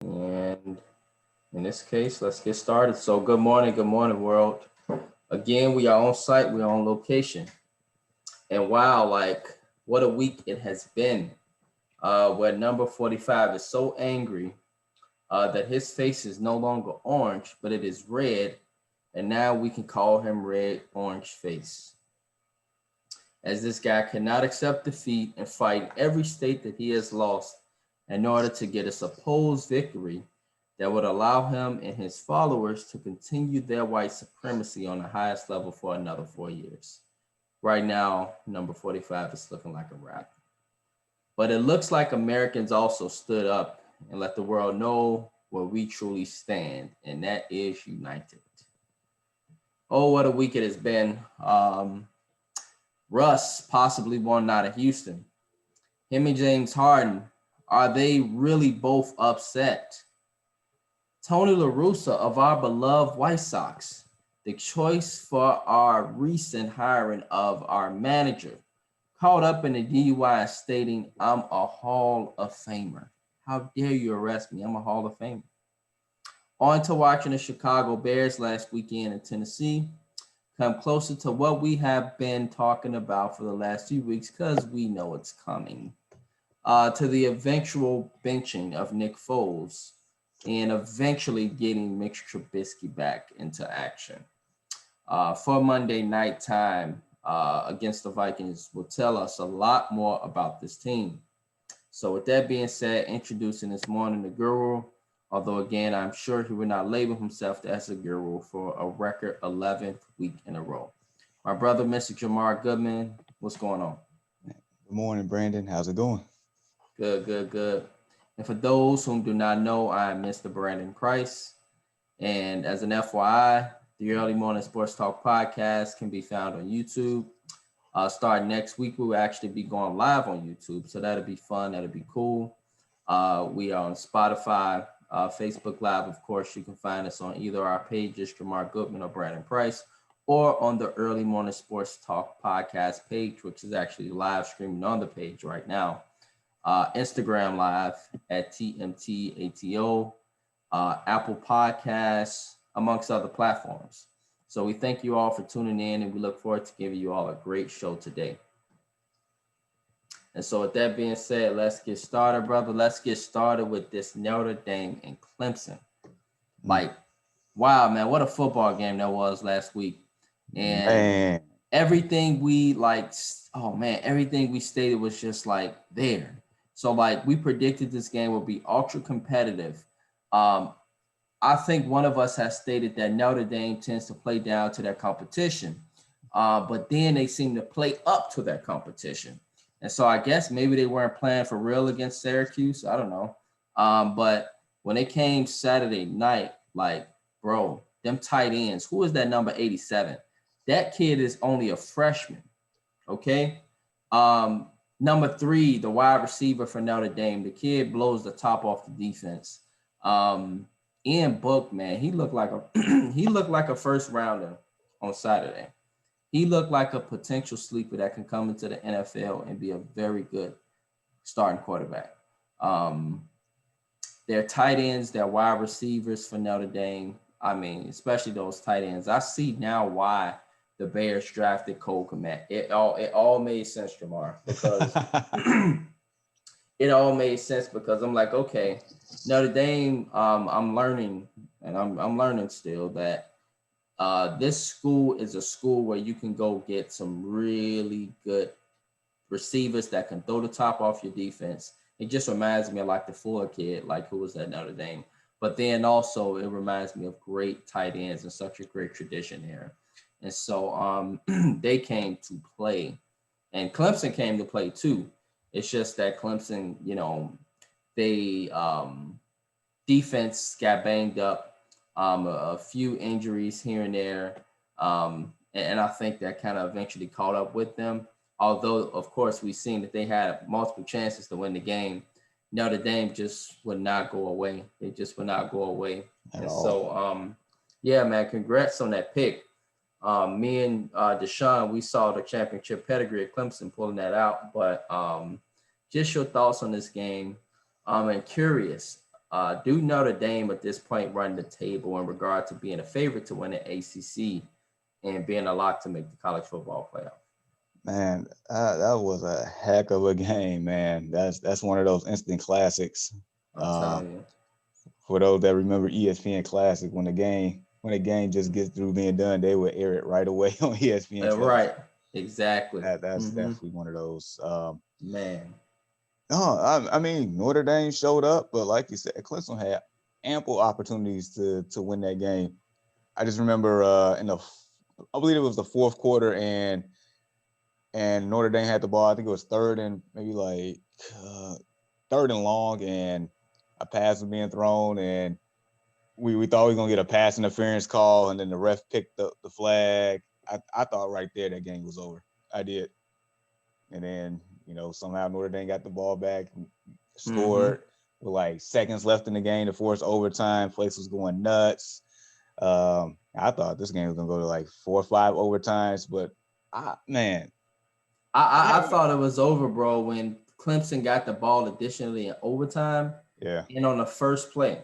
And in this case, let's get started. So, good morning, world. Again, we are on site, we are on location. And wow, like what a week it has been. Where number 45 is so angry that his face is no longer orange, but it is red. And now we can call him Red Orange Face. As this guy cannot accept defeat and fight every state that he has lost in order to get a supposed victory that would allow him and his followers to continue their white supremacy on the highest level for another 4 years. Right now, number 45 is looking like a wrap. But it looks like Americans also stood up and let the world know where we truly stand, and that is united. Oh, what a week it has been. Russ possibly won out of Houston. Him and James Harden, are they really both upset? Tony La Russa of our beloved White Sox, the choice for our recent hiring of our manager, caught up in the DUI stating, I'm a Hall of Famer. How dare you arrest me? I'm a Hall of Famer. On to watching the Chicago Bears last weekend in Tennessee come closer to what we have been talking about for the last few weeks because we know it's coming. To the eventual benching of Nick Foles and eventually getting Mitch Trubisky back into action. For Monday night time against the Vikings will tell us a lot more about this team. So with that being said, introducing this morning the guru, although again, I'm sure he will not label himself as a guru for a record 11th week in a row. My brother, Mr. Jamar Goodman, what's going on? Good morning, Brandon. How's it going? Good, good, good. And for those whom do not know, I am Mr. Brandon Price. And as an FYI, the Early Morning Sports Talk podcast can be found on YouTube. Starting next week, we will actually be going live on YouTube. So that'll be fun. That'll be cool. We are on Spotify, Facebook Live. Of course, you can find us on either our pages, Jamar Goodman or Brandon Price, or on the Early Morning Sports Talk podcast page, which is actually live streaming on the page right now. Instagram Live at TMTATO, Apple Podcasts, amongst other platforms. So we thank you all for tuning in, and we look forward to giving you all a great show today. And so with that being said, let's get started, brother. Let's get started with this Notre Dame and Clemson. Like, wow, man, what a football game that was last week. And everything we everything we stated was just like there. So like we predicted this game would be ultra competitive. I think one of us has stated that Notre Dame tends to play down to their competition, but then they seem to play up to their competition. And so I guess maybe they weren't playing for real against Syracuse. I don't know. But when it came Saturday night, like, bro, them tight ends, who is that number 87? That kid is only a freshman. Okay. Number 3, the wide receiver for Notre Dame, the kid blows the top off the defense. Ian Book, man, he looked like a first rounder on Saturday. He looked like a potential sleeper that can come into the NFL and be a very good starting quarterback. Their tight ends, their wide receivers for Notre Dame. I mean, especially those tight ends. I see now why the Bears drafted Cole Kmet. It all made sense, Jamar, because it all made sense because I'm like, okay, Notre Dame. I'm learning, and I'm learning still that this school is a school where you can go get some really good receivers that can throw the top off your defense. It just reminds me of like the Fuller kid, like who was at Notre Dame. But then also it reminds me of great tight ends and such a great tradition here. And so they came to play, and Clemson came to play too. It's just that Clemson, they defense got banged up, a few injuries here and there, and I think that kind of eventually caught up with them. Although, of course, we've seen that they had multiple chances to win the game. Notre Dame just would not go away. They just would not go away. And so, yeah, man, congrats on that pick. Me and Deshaun, we saw the championship pedigree of Clemson pulling that out. But just your thoughts on this game. And curious, Do Notre Dame at this point run the table in regard to being a favorite to win the ACC and being a lock to make the college football playoff? Man, that was a heck of a game, man. That's one of those instant classics. I'm Uh, telling you. for those that remember ESPN Classic, when the game just gets through being done, they would air it right away on ESPN Classic. Right. Exactly. That's definitely one of those. Man. No, I mean Notre Dame showed up, but like you said, Clemson had ample opportunities to win that game. I just remember I believe it was the fourth quarter, and Notre Dame had the ball. I think it was third and long, and a pass was being thrown, and we thought we were gonna get a pass interference call, and then the ref picked up the flag. I thought right there that game was over. I did, and then somehow Notre Dame got the ball back, and Mm-hmm. scored with like seconds left in the game to force overtime. Place was going nuts. I thought this game was gonna go to like 4 or 5 overtimes, but man, I I thought it was over, bro, when Clemson got the ball additionally in overtime yeah, and on the first play.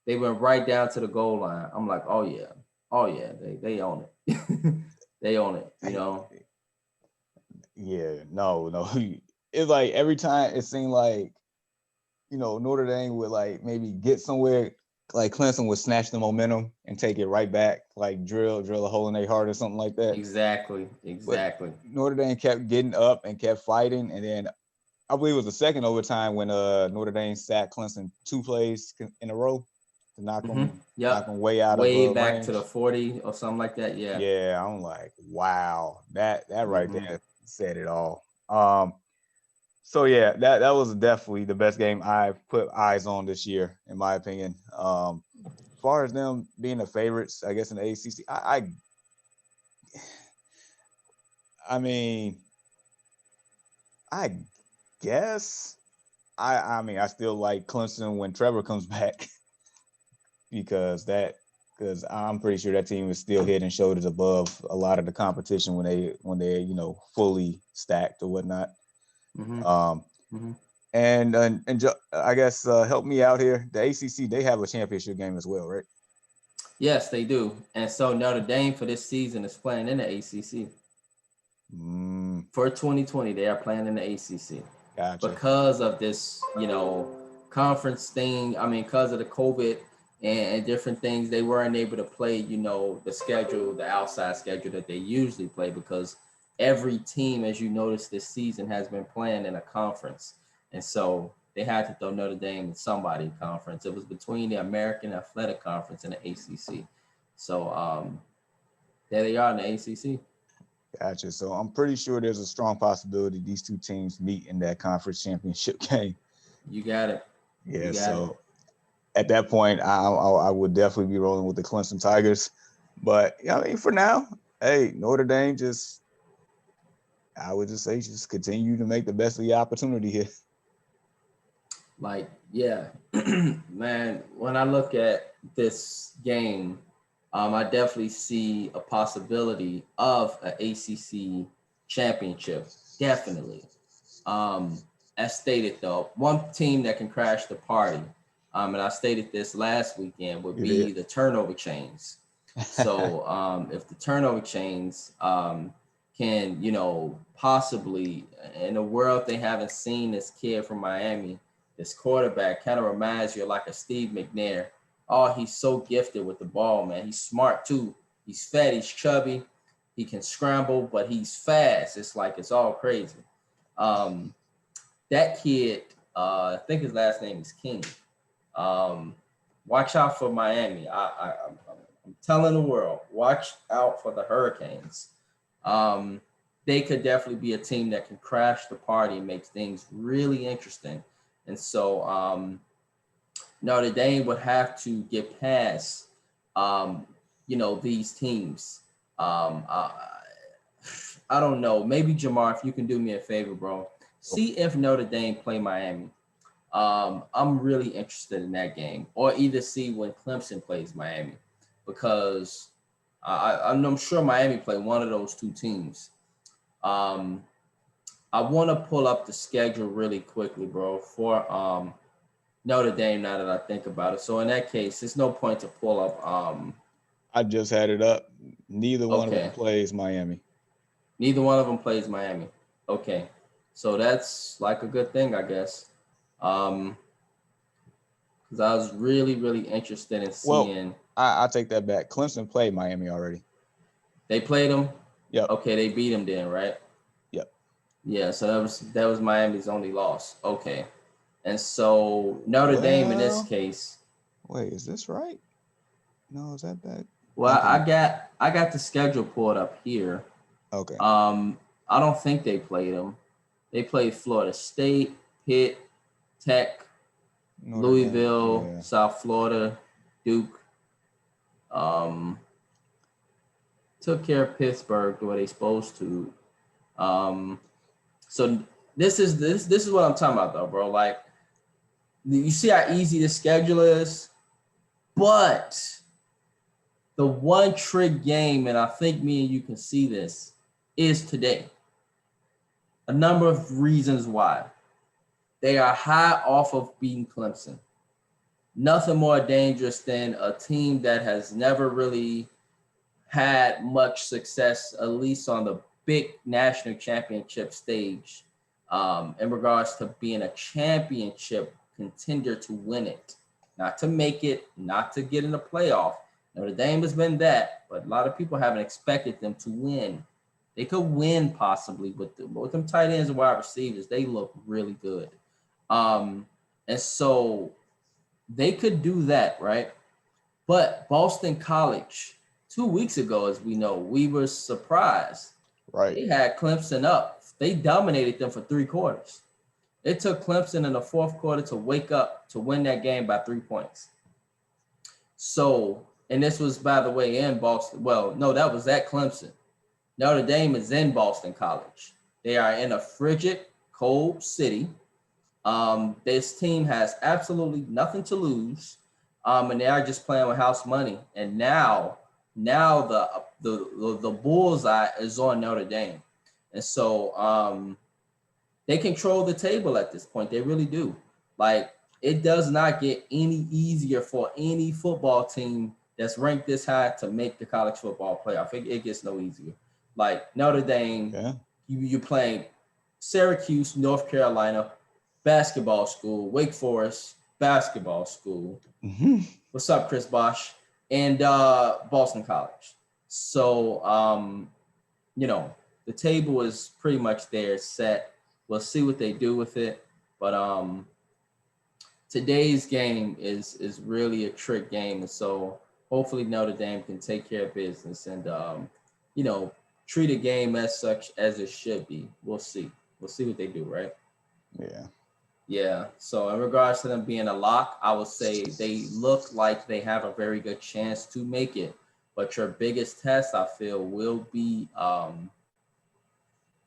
They went right down to the goal line. I'm like, oh yeah. Oh yeah, they own it. They own it, you know. yeah, no. It's like every time it seemed like Notre Dame would like maybe get somewhere, like Clemson would snatch the momentum and take it right back, like drill a hole in their heart or something like that. Exactly. But Exactly. Notre Dame kept getting up and kept fighting, and then I believe it was the second overtime when Notre Dame sacked Clemson 2 plays in a row to knock Mm-hmm. them Yep. way out of Way back to the range. 40 or something like that. Yeah. Yeah, I'm like, wow, that right Mm-hmm. there said it all. So yeah, that was definitely the best game I've put eyes on this year, in my opinion. As far as them being the favorites, I guess in the ACC, I mean, I guess I mean I still like Clemson when Trevor comes back because I'm pretty sure that team is still head and shoulders above a lot of the competition when they fully stacked or whatnot. Mm-hmm. Um, Mm-hmm. and I guess help me out here. The ACC, they have a championship game as well, right? Yes, they do. And so Notre Dame for this season is playing in the ACC. Mm, For 2020, they are playing in the ACC gotcha. because of this, conference thing. I mean, because of the COVID and different things, they weren't able to play, the outside schedule that they usually play because every team, as you notice this season, has been playing in a conference. And so they had to throw Notre Dame in somebody conference. It was between the American Athletic Conference and the ACC. So there they are in the ACC. Gotcha. So I'm pretty sure there's a strong possibility these two teams meet in that conference championship game. You got it. You Yeah. got it. So at that point, I would definitely be rolling with the Clemson Tigers. But I mean, for now, hey, Notre Dame I would just say, just continue to make the best of the opportunity here. Like, yeah, man, when I look at this game, I definitely see a possibility of an ACC championship. Definitely. Um, as stated, though, one team that can crash the party, and I stated this last weekend, would You be did. the turnover chains. So if the turnover chains can, possibly in a world they haven't seen this kid from Miami, this quarterback kind of reminds you of like a Steve McNair. Oh, he's so gifted with the ball, man. He's smart too. He's fat, he's chubby, he can scramble, but he's fast. It's like it's all crazy. Um, that kid, I think his last name is King. Um, watch out for Miami. I'm telling the world, watch out for the Hurricanes. Um, they could definitely be a team that can crash the party and make things really interesting. And so Notre Dame would have to get past, um, these teams. Um, uh, I don't know. Maybe Jamar, if you can do me a favor, bro, see if Notre Dame play Miami. I'm really interested in that game, or either see when Clemson plays Miami, because I'm sure Miami play one of those two teams. I want to pull up the schedule really quickly, bro, for Notre Dame. Now that I think about it, so in that case, there's no point to pull up. I just had it up. Neither one of them Okay, plays Miami. neither one of them plays Miami. Okay, so that's like a good thing, I guess. Um, because I was really, really interested in Well, seeing I take that back. Clemson played Miami already. they played them. Yep. Okay, they beat them then, right? Yep. Yeah, so that was Miami's only loss. Okay, and so Notre Dame in this Well, case. wait, is this right? No, is that back? Well, I'm thinking. I got the schedule pulled up here. Okay. Um, I don't think they played them. They played Florida State, Pitt, Tech, Notre Dame. Louisville, Yeah. South Florida, Duke. Um, took care of Pittsburgh the way they supposed to. Um, so this is what I'm talking about though, bro. Like you see how easy the schedule is, but the one trick game, and I think me and you can see this, is today. A number of reasons why. They are high off of beating Clemson. Nothing more dangerous than a team that has never really had much success, at least on the big national championship stage, in regards to being a championship contender to win it, not to make it, not to get in the playoff. Notre Dame has been that, but a lot of people haven't expected them to win. They could win possibly with them tight ends and wide receivers. They look really good, and so they could do that, right? But Boston College, 2 weeks ago, as we know, we were surprised. Right. They had Clemson up. They dominated them for 3 quarters. It took Clemson in the fourth quarter to wake up to win that game by 3 points. So, and this was, by the way, in Boston. Well, no, that was at Clemson. Notre Dame is in Boston College. They are in a frigid, cold city. This team has absolutely nothing to lose, and they are just playing with house money. And now the bullseye is on Notre Dame, and so they control the table at this point. They really do. Like it does not get any easier for any football team that's ranked this high to make the college football playoff. It gets no easier. Like Notre Dame, Yeah. you're playing Syracuse, North Carolina, basketball school, Wake Forest, basketball school. Mm-hmm. What's up, Chris Bosch? And Boston College. So, the table is pretty much there, set. We'll see what they do with it. But today's game is really a trick game. And so hopefully Notre Dame can take care of business and, treat a game as such as it should be. We'll see. We'll see what they do, right? Yeah. Yeah. So in regards to them being a lock, I would say they look like they have a very good chance to make it. But your biggest test, I feel, will be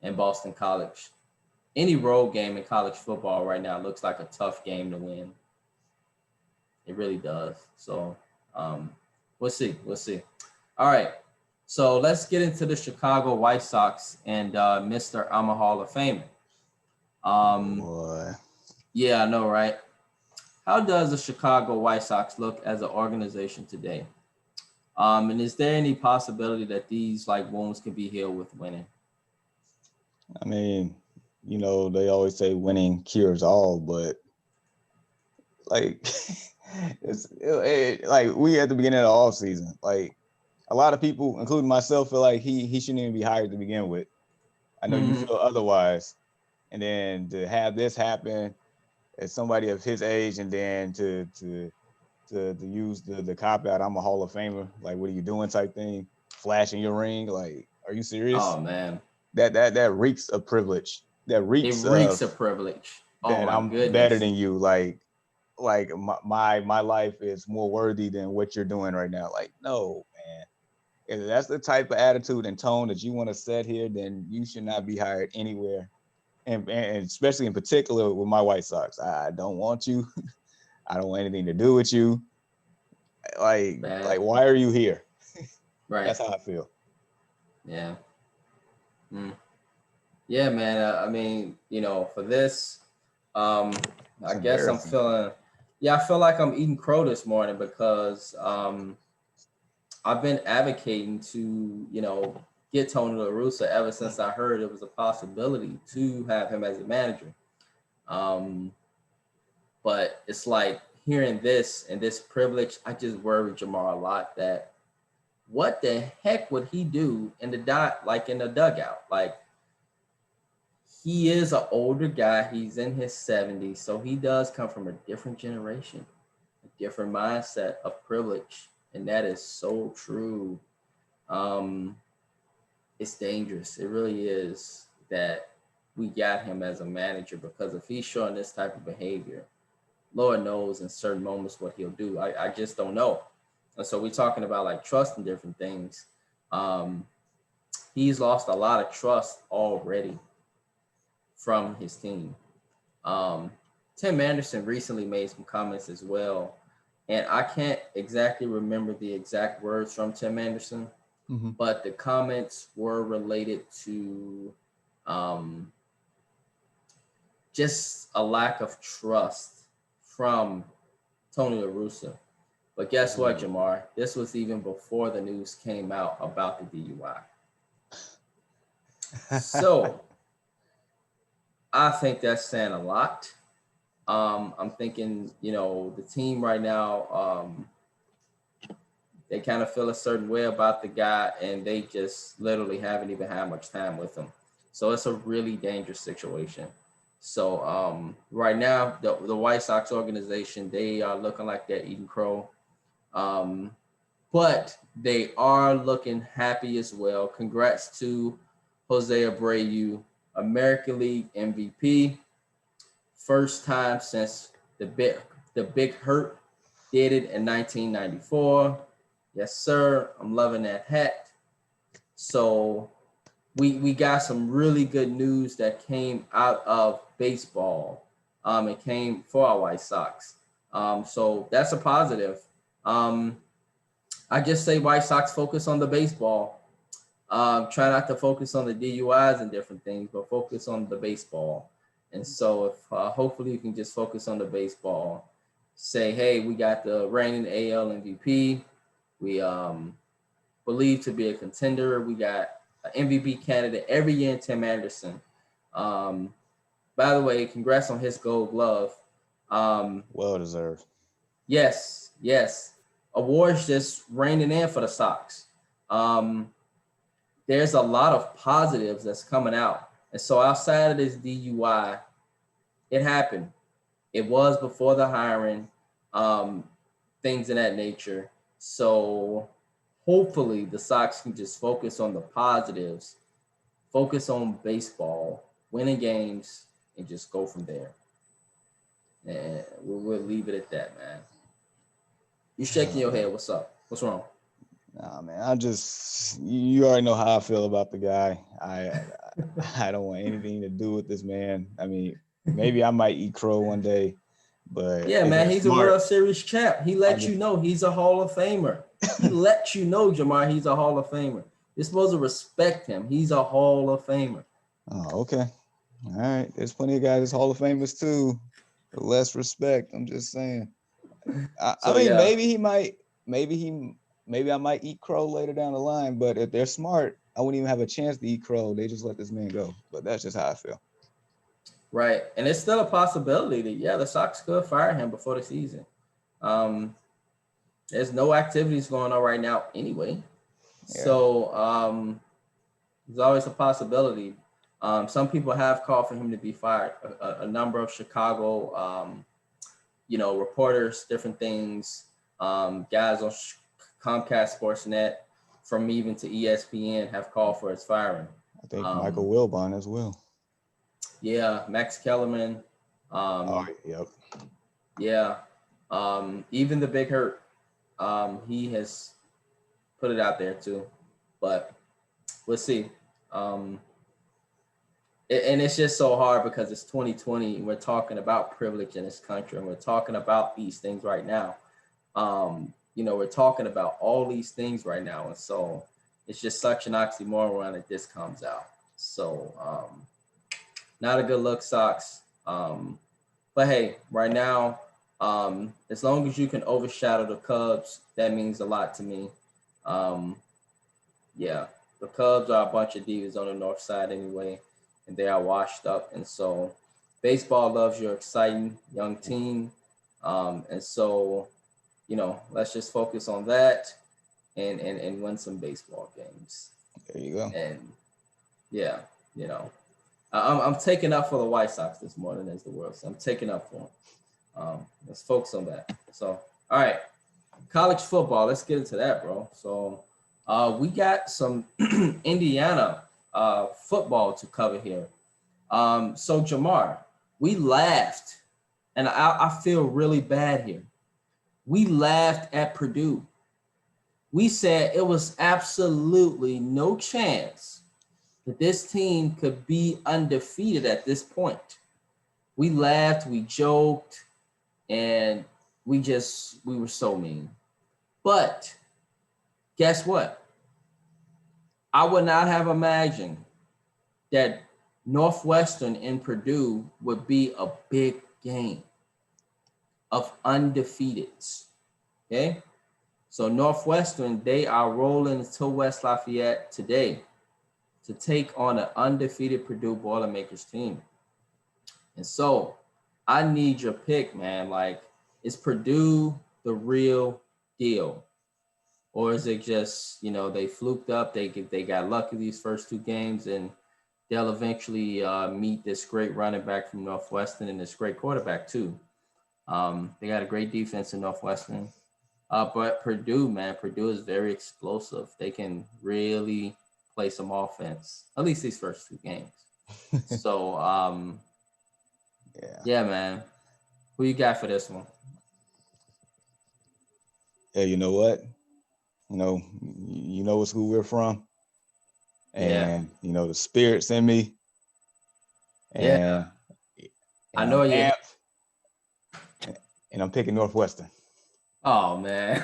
in Boston College. Any road game in college football right now looks like a tough game to win. It really does. So we'll see. We'll see. All right. So let's get into the Chicago White Sox and Mr. I'm a Hall of Famer. Boy. Yeah, I know, right? How does the Chicago White Sox look as an organization today? And is there any possibility that these like wounds can be healed with winning? I mean, they always say winning cures all, but like like we at the beginning of the off season, like a lot of people, including myself, feel like he shouldn't even be hired to begin with. I know you Mm-hmm. feel otherwise, and then to have this happen as somebody of his age, and then to use the cop out, I'm a Hall of Famer. Like, what are you doing? Type thing, flashing your ring. Like, are you serious? Oh man, That reeks of privilege. That it reeks reeks of of privilege. Oh that my I'm better goodness. than you. Like my life is more worthy than what you're doing right now. Like, no, man. If that's the type of attitude and tone that you want to set here, then you should not be hired anywhere. And especially in particular with my White Sox. I don't want you. I don't want anything to do with you. Like Bad. why are you here? Right. That's how I feel. Yeah. Mm. Yeah, man. I mean, for this, It's I guess I'm embarrassing. feeling Yeah, I feel like I'm eating crow this morning because I've been advocating to, get Tony La Russa ever since I heard it was a possibility to have him as a manager. Um, but it's like hearing this and this privilege, I just worry Jamar a lot that what the heck would he do in the like in the dugout? Like he is an older guy. He's in his 70s, so he does come from a different generation, a different mindset of privilege, and that is so true. Um, it's dangerous. It really is that we got him as a manager because if he's showing this type of behavior, Lord knows in certain moments what he'll do. I just don't know. And so we're talking about like trust and different things. Um, he's lost a lot of trust already from his team. Um, Tim Anderson recently made some comments as well, and I can't exactly remember the exact words from Tim Anderson, Mm-hmm. but the comments were related to um, just a lack of trust from Tony La Russa. But guess what, Jamar? This was even before the news came out about the DUI. So I think that's saying a lot. I'm thinking, the team right now, they kind of feel a certain way about the guy, and they just literally haven't even had much time with him. So it's a really dangerous situation. So right now, the White Sox organization, they are looking like they're eating crow. Um, but they are looking happy as well. Congrats to Jose Abreu, American League MVP. First time since the Big Hurt did it in 1994. Yes, sir. I'm loving that hat. So we got some really good news that came out of baseball. It came for our White Sox. So that's a positive. Um, I just say White Sox focus on the baseball. Try not to focus on the DUIs and different things, but focus on the baseball. And so, if hopefully you can just focus on the baseball, say, hey, we got the reigning AL MVP. We believe to be a contender. We got an MVP candidate every year in Tim Anderson. Um, by the way, congrats on his Gold Glove. Well deserved. Yes, yes. Awards just raining in for the Sox. Um, there's a lot of positives that's coming out. And so outside of this DUI, it happened. It was before the hiring, um, things of that nature. So hopefully the Sox can just focus on the positives, focus on baseball, winning games, and just go from there. And we'll leave it at that, man. You shaking your head. What's up? What's wrong? Nah, man. You already know how I feel about the guy. I don't want anything to do with this man. I mean, maybe I might eat crow one day, but Yeah, if man, they're he's a smart, World Series champ. He let you know he's a Hall of Famer. He let you know, Jamar, he's a Hall of Famer. You're supposed to respect him. He's a Hall of Famer. Oh, okay. All right. There's plenty of guys that's Hall of Famers too. With less respect. I'm just saying. I So mean, yeah, maybe I might eat crow later down the line, but if they're smart, I wouldn't even have a chance to eat crow. They just let this man go. But that's just how I feel. right. And it's still a possibility that the Sox could fire him before the season. Um, there's no activities going on right now anyway. Yeah. So there's always a possibility. Some people have called for him to be fired. A number of Chicago reporters, different things, guys on Comcast Sportsnet, from even to ESPN have called for his firing. I think Michael Wilbon as well. Yeah, Max Kellerman. Yep. Yeah, even the Big Hurt. He has put it out there too, but we'll see. And it's just so hard because it's 2020 and we're talking about privilege in this country and we're talking about these things right now. We're talking about all these things right now. And so it's just such an oxymoron that this comes out. So not a good look, Sox. But hey, right now, As long as you can overshadow the Cubs, that means a lot to me. Um, yeah, the Cubs are a bunch of divas on the north side anyway, and they are washed up. And so, baseball loves your exciting young team. And so, let's just focus on that and win some baseball games. There you go. And yeah, you know, I'm taking up for the White Sox this morning as the world. So I'm taking up for them. Let's focus on that. So, all right, college football. Let's get into that, bro. So, we got some Indiana football to cover here. So Jamar, we laughed, and I feel really bad here. We laughed at Purdue. We said it was absolutely no chance that this team could be undefeated at this point. We laughed, we joked, and we were so mean. But guess what? I would not have imagined that Northwestern and Purdue would be a big game of undefeateds. Okay? So Northwestern, they are rolling to West Lafayette today to take on an undefeated Purdue Boilermakers team. And so I need your pick, man. Like, is Purdue the real deal? Or is it just, they fluked up, they got lucky these first two games, and they'll eventually meet this great running back from Northwestern and this great quarterback too. They got a great defense in Northwestern. But Purdue, man, Purdue is very explosive. They can really play some offense, at least these first two games. So, yeah, man. Who you got for this one? Yeah, you know what? It's who we're from. And, the spirit's in me. And, I know you. And I'm picking Northwestern. Oh, man.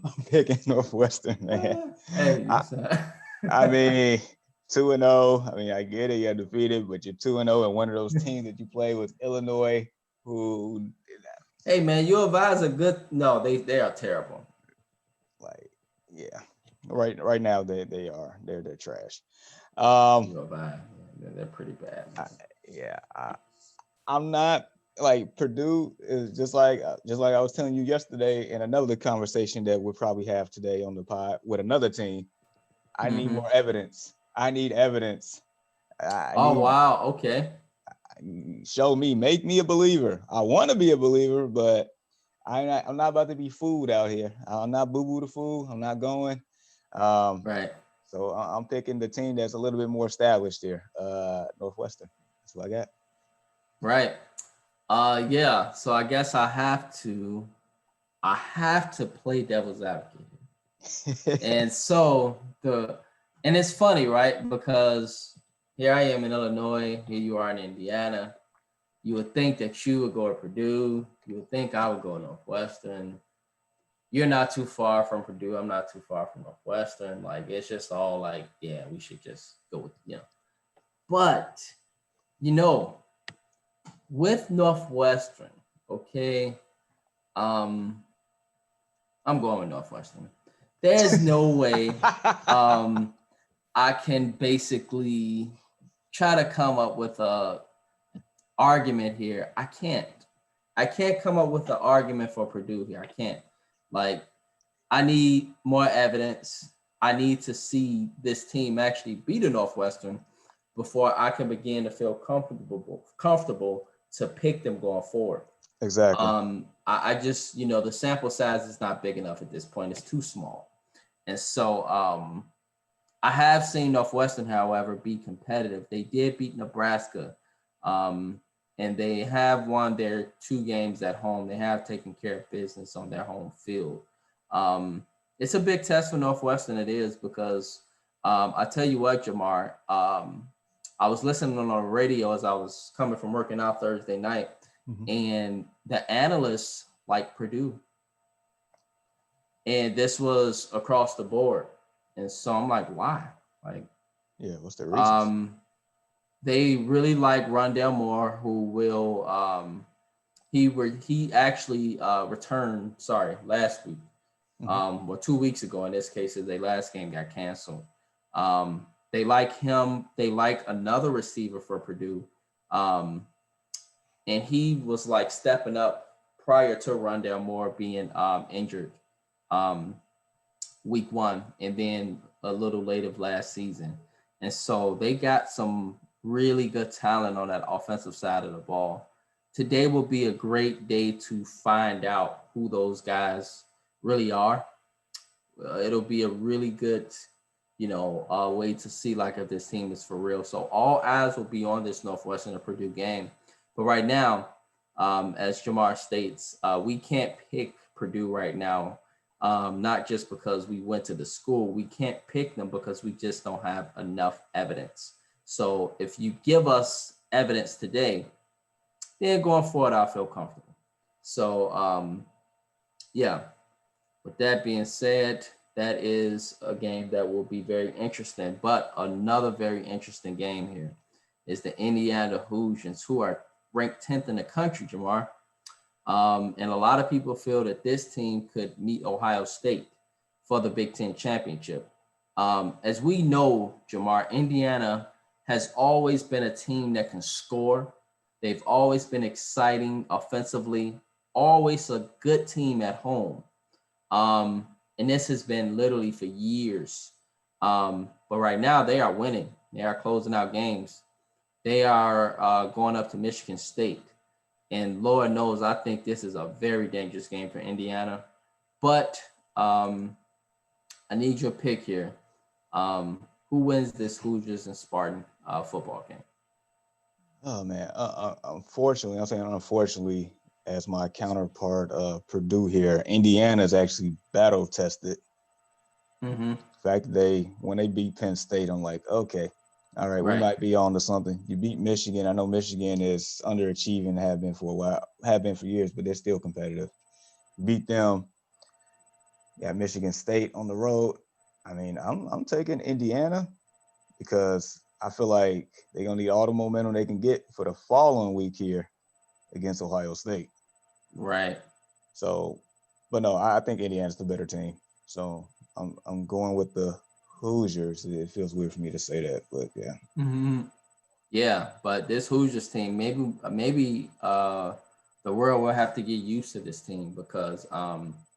I'm picking Northwestern, man. Hey, I mean, 2-0. I mean, I get it, you're defeated, but you're 2-0, and one of those teams that you play with Illinois, who. Hey, man, U of I is a good. No, they are terrible. Like, yeah, right now they're trash. U of I, they're pretty bad. I'm not. Like, Purdue is just like I was telling you yesterday in another conversation that we'll probably have today on the pod with another team. I need more evidence. I need evidence. Wow. Okay. Show me, make me a believer. I want to be a believer, but I'm not about to be fooled out here. I'm not boo-boo the fool. I'm not going. Right. So I'm picking the team that's a little bit more established here, Northwestern. That's what I got. Right. Yeah. So I guess I have to play devil's advocate. And so and it's funny, right? Because here I am in Illinois, here you are in Indiana. You would think that you would go to Purdue. You would think I would go to Northwestern. You're not too far from Purdue. I'm not too far from Northwestern. Like, it's just all like, yeah, we should just go with, But, with Northwestern, okay, I'm going with Northwestern. There's no way I can basically try to come up with a argument here. I can't come up with an argument for Purdue here. I can't. Like, I need more evidence. I need to see this team actually beat a Northwestern before I can begin to feel comfortable to pick them going forward. Exactly. I just, the sample size is not big enough at this point. It's too small. And so I have seen Northwestern, however, be competitive. They did beat Nebraska, and they have won their 2 games at home. They have taken care of business on their home field. It's a big test for Northwestern. It is, because I tell you what, Jamar, I was listening on the radio as I was coming from working out Thursday night, and the analysts like Purdue. And this was across the board. And so I'm like, why? Like, yeah, what's the reason? They really like Rondell Moore, who will he actually returned, last week. Hmm. Or 2 weeks ago in this case, as their last game got canceled. They like him. They like another receiver for Purdue. Um, and he was like stepping up prior to Rondell Moore being injured um, week one and then a little late of last season. And so they got some really good talent on that offensive side of the ball. Today will be a great day to find out who those guys really are. It'll be a really good, way to see like if this team is for real. So all eyes will be on this Northwestern and Purdue game. But right now, as Jamar states, we can't pick Purdue right now. Not just because we went to the school, we can't pick them because we just don't have enough evidence. So if you give us evidence today, then going forward, I feel comfortable. So yeah, with that being said, that is a game that will be very interesting. But another very interesting game here is the Indiana Hoosiers, who are ranked 10th in the country, Jamar. And a lot of people feel that this team could meet Ohio State for the Big Ten championship. As we know, Jamar, Indiana has always been a team that can score. They've always been exciting offensively, always a good team at home. Um, and this has been literally for years. But right now they are winning. They are closing out games. They are going up to Michigan State. And Lord knows, I think this is a very dangerous game for Indiana. But I need your pick here. Who wins this Hoosiers and Spartan football game? Oh man, unfortunately, I'm saying unfortunately, as my counterpart, Purdue here, Indiana is actually battle tested. Mm-hmm. In fact, when they beat Penn State, I'm like, okay, all right, we Right. might be on to something. You beat Michigan. I know Michigan is underachieving, have been for a while, have been for years, but they're still competitive. You beat them. Yeah, Michigan State on the road. I mean, I'm taking Indiana because I feel like they're gonna need all the momentum they can get for the following week here against Ohio State. Right. So, but no, I think Indiana's the better team. So I'm going with the Hoosiers. It feels weird for me to say that, but yeah. Mm-hmm. Yeah, but this Hoosiers team, maybe the world will have to get used to this team because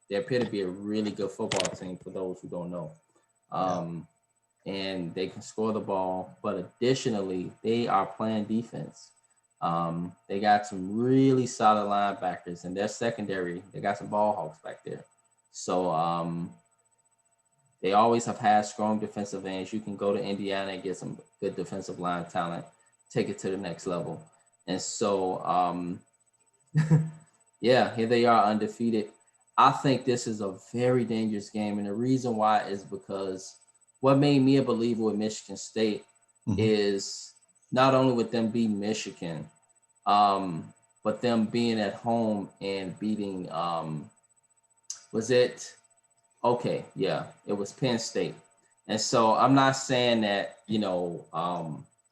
they appear to be a really good football team for those who don't know. Yeah. Um, and they can score the ball, but additionally, they are playing defense. They got some really solid linebackers, and their secondary, they got some ball hawks back there. So they always have had strong defensive ends. You can go to Indiana and get some good defensive line talent, take it to the next level. And so, yeah, here they are undefeated. I think this is a very dangerous game. And the reason why is because what made me a believer with Michigan State Mm-hmm. is not only with them beating Michigan, but them being at home and beating, was it okay, yeah, it was Penn State. And so I'm not saying that,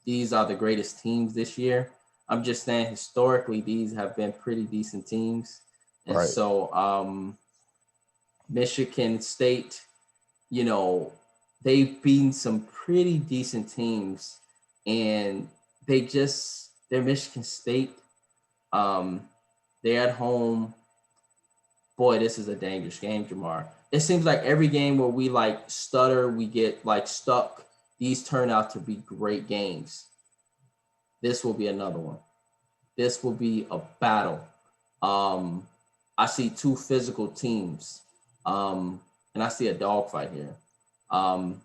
these are the greatest teams this year. I'm just saying historically, these have been pretty decent teams. And Right. so Michigan State, you know, they've beaten some pretty decent teams and they're Michigan State. Um, they're at home. Boy, this is a dangerous game, Jamar. It seems like every game where we like stutter, we get like stuck. These turn out to be great games. This will be another one. This will be a battle. Um, I see two physical teams, and I see a dogfight here. Um,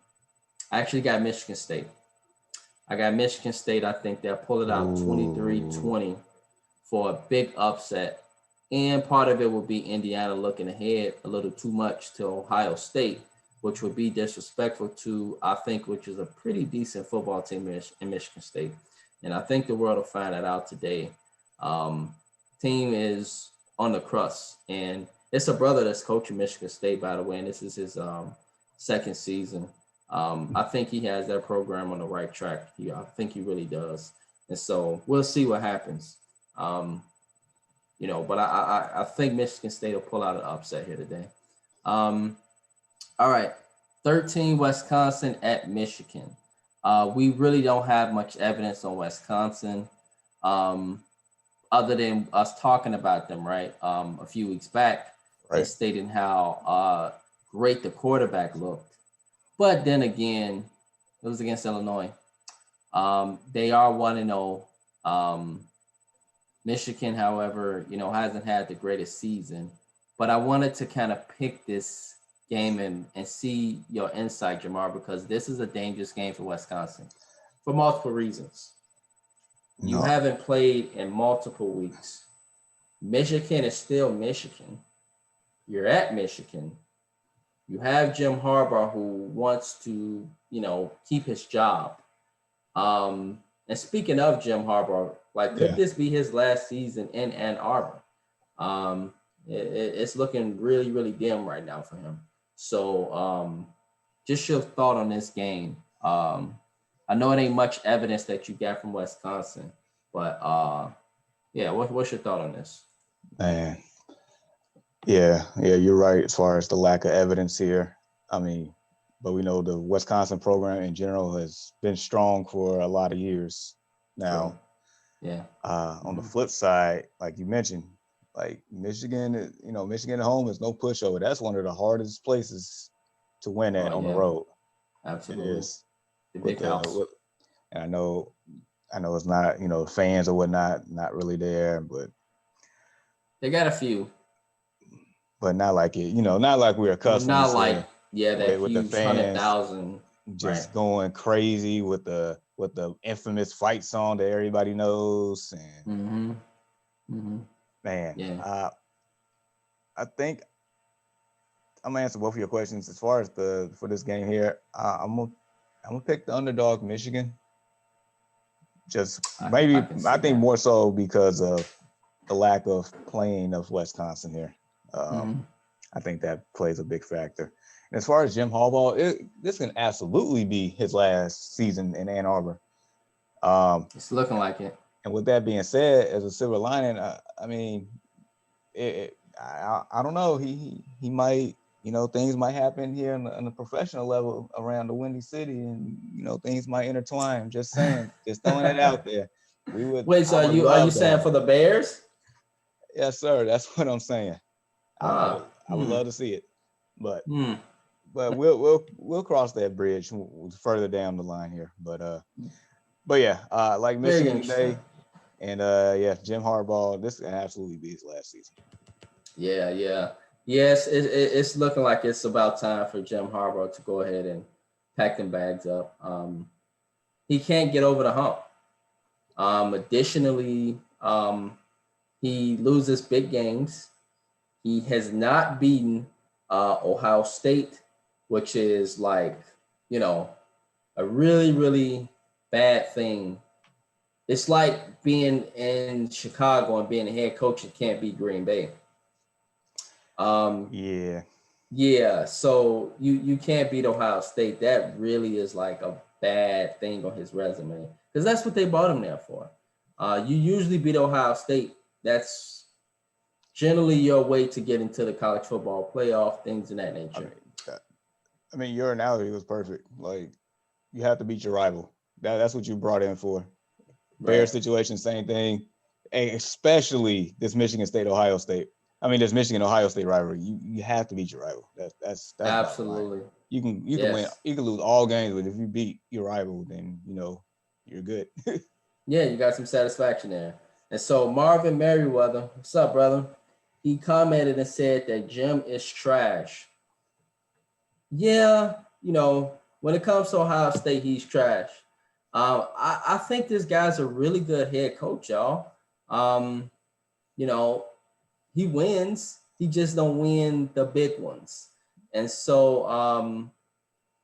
I actually got Michigan State. I got Michigan State. I think they'll pull it out Ooh. 23-20 for a big upset. And part of it will be Indiana looking ahead a little too much to Ohio State, which would be disrespectful to, I think, which is a pretty decent football team in Michigan State. And I think the world will find that out today. Um, Team is on the crust. And it's a brother that's coaching Michigan State, by the way, and this is his second season. I think he has that program on the right track. I think he really does. And so we'll see what happens. But I think Michigan State will pull out an upset here today. All right, 13 Wisconsin at Michigan. We really don't have much evidence on Wisconsin, other than us talking about them, right? A few weeks back and Right. stating how great the quarterback looked. But then again, it was against Illinois. They are 1-0. Michigan, however, hasn't had the greatest season. But I wanted to kind of pick this game and see your insight, Jamar, because this is a dangerous game for Wisconsin for multiple reasons. You No. haven't played in multiple weeks. Michigan is still Michigan. You're at Michigan. You have Jim Harbaugh who wants to, keep his job. And speaking of Jim Harbaugh, could this be his last season in Ann Arbor? It's looking really, really dim right now for him. So, just your thought on this game. I know it ain't much evidence that you got from Wisconsin, but yeah, what's your thought on this? Man. Yeah, you're right as far as the lack of evidence here. I mean, but we know the Wisconsin program in general has been strong for a lot of years now. True. Yeah. On the flip side, like you mentioned, like Michigan, Michigan at home is no pushover. That's one of the hardest places to win at on the road. Absolutely. It is. The big house. And I know it's not, fans or whatnot, not really there, but they got a few. But not like it, not like we're accustomed not to like that with huge the fans 100,000 just going crazy with the infamous fight song that everybody knows. And man, I think I'm gonna answer both of your questions. As far as for this game here, I'm gonna pick the underdog Michigan. Just maybe I think more so because of the lack of playing of Wisconsin here. I think that plays a big factor. And as far as Jim Harbaugh, this can absolutely be his last season in Ann Arbor. It's looking like it. And with that being said, as a silver lining, I mean, I don't know. He might, things might happen here on the professional level around the Windy City, and things might intertwine. I'm just saying, just throwing it out there. Wait, so are you saying for the Bears? Yes, sir. That's what I'm saying. I would love to see it, but we'll cross that bridge further down the line here. But yeah, like Michigan today, and Jim Harbaugh, this can absolutely be his last season. Yeah. Yes, it's looking like it's about time for Jim Harbaugh to go ahead and pack them bags up. He can't get over the hump. Additionally, he loses big games. He has not beaten Ohio State, which is a really, really bad thing. It's like being in Chicago and being a head coach and can't beat Green Bay. Yeah. So you can't beat Ohio State. That really is like a bad thing on his resume because that's what they brought him there for. You usually beat Ohio State. That's generally your way to get into the college football playoff, things of that nature. I mean, your analogy was perfect. Like, you have to beat your rival. That's what you brought in for. Bears situation, same thing. And especially this Michigan State-Ohio State. I mean, this Michigan-Ohio State rivalry. You have to beat your rival. That's absolutely. You can win. You can lose all games, but if you beat your rival, then you're good. Yeah, you got some satisfaction there. And so Marvin Merriweather, what's up, brother? He commented and said that Jim is trash. Yeah, when it comes to Ohio State, he's trash. I think this guy's a really good head coach, y'all. He wins. He just don't win the big ones. And so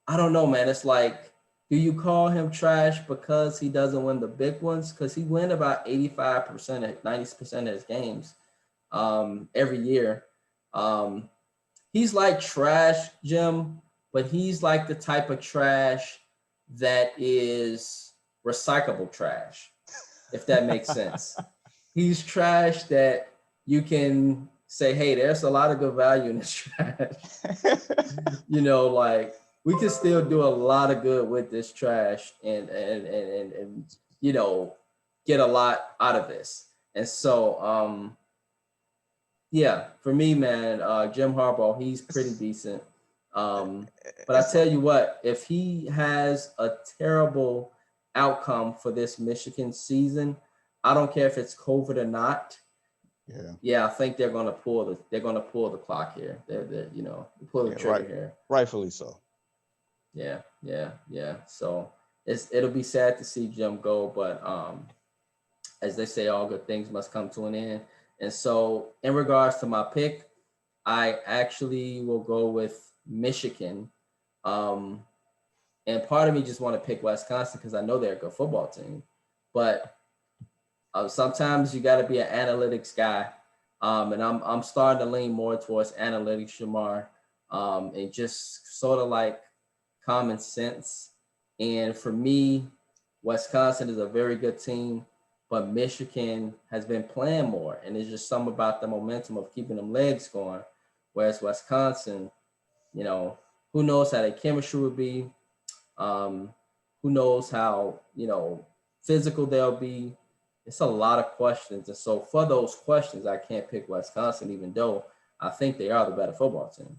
I don't know, man. It's like, do you call him trash because he doesn't win the big ones? Because he win about 85%, 90% of his games every year. He's like trash, Jim, but he's like the type of trash that is recyclable trash, if that makes sense. He's trash that you can say, hey, there's a lot of good value in this trash. Like we can still do a lot of good with this trash and get a lot out of this. And so yeah, for me, man, Jim Harbaugh, he's pretty decent. But I tell you what, if he has a terrible outcome for this Michigan season, I don't care if it's COVID or not. Yeah, I think they're gonna pull the clock here. They're pull the trigger here. Rightfully so. Yeah. So it'll be sad to see Jim go, but as they say, all good things must come to an end. And so, in regards to my pick, I actually will go with Michigan. And part of me just want to pick Wisconsin because I know they're a good football team. But sometimes you got to be an analytics guy. And I'm starting to lean more towards analytics, Shamar, and just sort of like common sense. And for me, Wisconsin is a very good team, but Michigan has been playing more. And there's just something about the momentum of keeping them legs going. Whereas Wisconsin, who knows how their chemistry would be? Who knows how, physical they'll be? It's a lot of questions. And so for those questions, I can't pick Wisconsin, even though I think they are the better football team.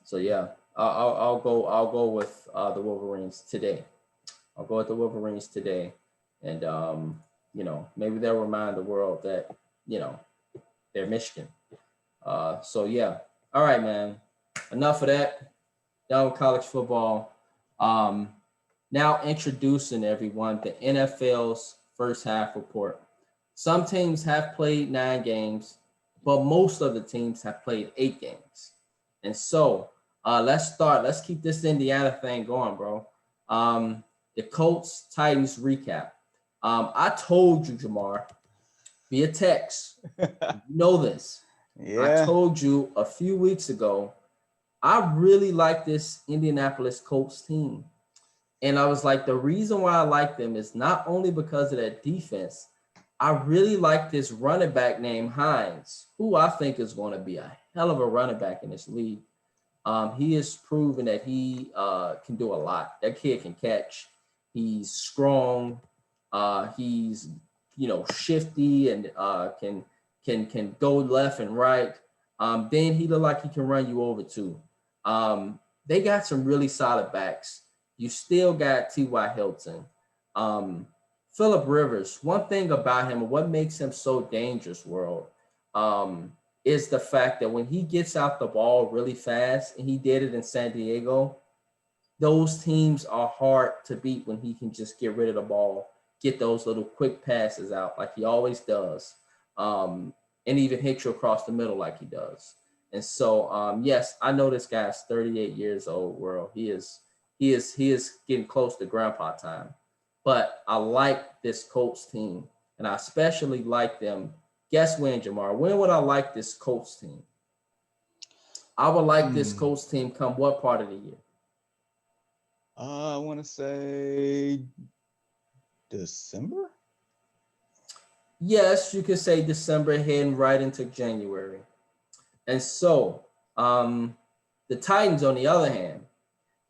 So yeah, I'll go with the Wolverines today. I'll go with the Wolverines today. And, maybe they'll remind the world that, they're Michigan. So yeah. All right, man. Enough of that. Done with college football. Now introducing everyone the NFL's first half report. Some teams have played 9 games, but most of the teams have played 8 games. And so let's start. Let's keep this Indiana thing going, bro. The Colts Titans recap. I told you, Jamar, via text. You know this. Yeah. I told you a few weeks ago, I really like this Indianapolis Colts team. And I was like, the reason why I like them is not only because of their defense, I really like this running back named Hines, who I think is going to be a hell of a running back in this league. He has proven that he can do a lot. That kid can catch. He's strong. He's shifty and can go left and right. Then he looked like he can run you over too. They got some really solid backs. You still got T.Y. Hilton. Phillip Rivers, one thing about him, what makes him so dangerous, world, is the fact that when he gets out the ball really fast, and he did it in San Diego, those teams are hard to beat when he can just get rid of the ball, get those little quick passes out like he always does, and even hit you across the middle like he does. And so, yes, I know this guy's 38 years old, world. He is getting close to grandpa time. But I like this Colts team, and I especially like them. Guess when, Jamar? When would I like this Colts team? I would like this Colts team come what part of the year? I want to say December? Yes, you could say December, heading right into January. And so, the Titans, on the other hand,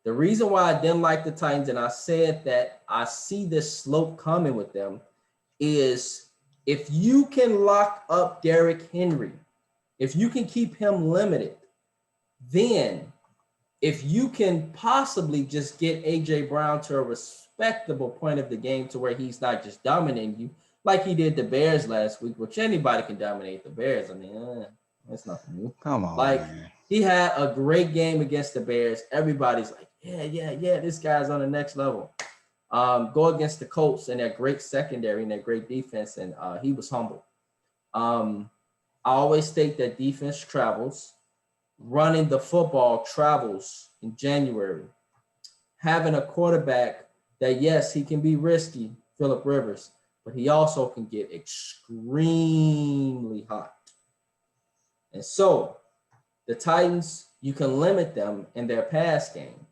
the reason why I didn't like the Titans, and I said that I see this slope coming with them, is if you can lock up Derrick Henry, if you can keep him limited, then if you can possibly just get A.J. Brown to a respectable point of the game to where he's not just dominating you like he did the Bears last week, which anybody can dominate the Bears. I mean, that's nothing new. Come on, like, man. He had a great game against the Bears. Everybody's like, yeah, this guy's on the next level. Go against the Colts and their great secondary and their great defense, and he was humble. I always state that defense travels. Running the football travels in January. Having a quarterback that, yes, he can be risky, Phillip Rivers, but he also can get extremely hot. And so the Titans, you can limit them in their pass game.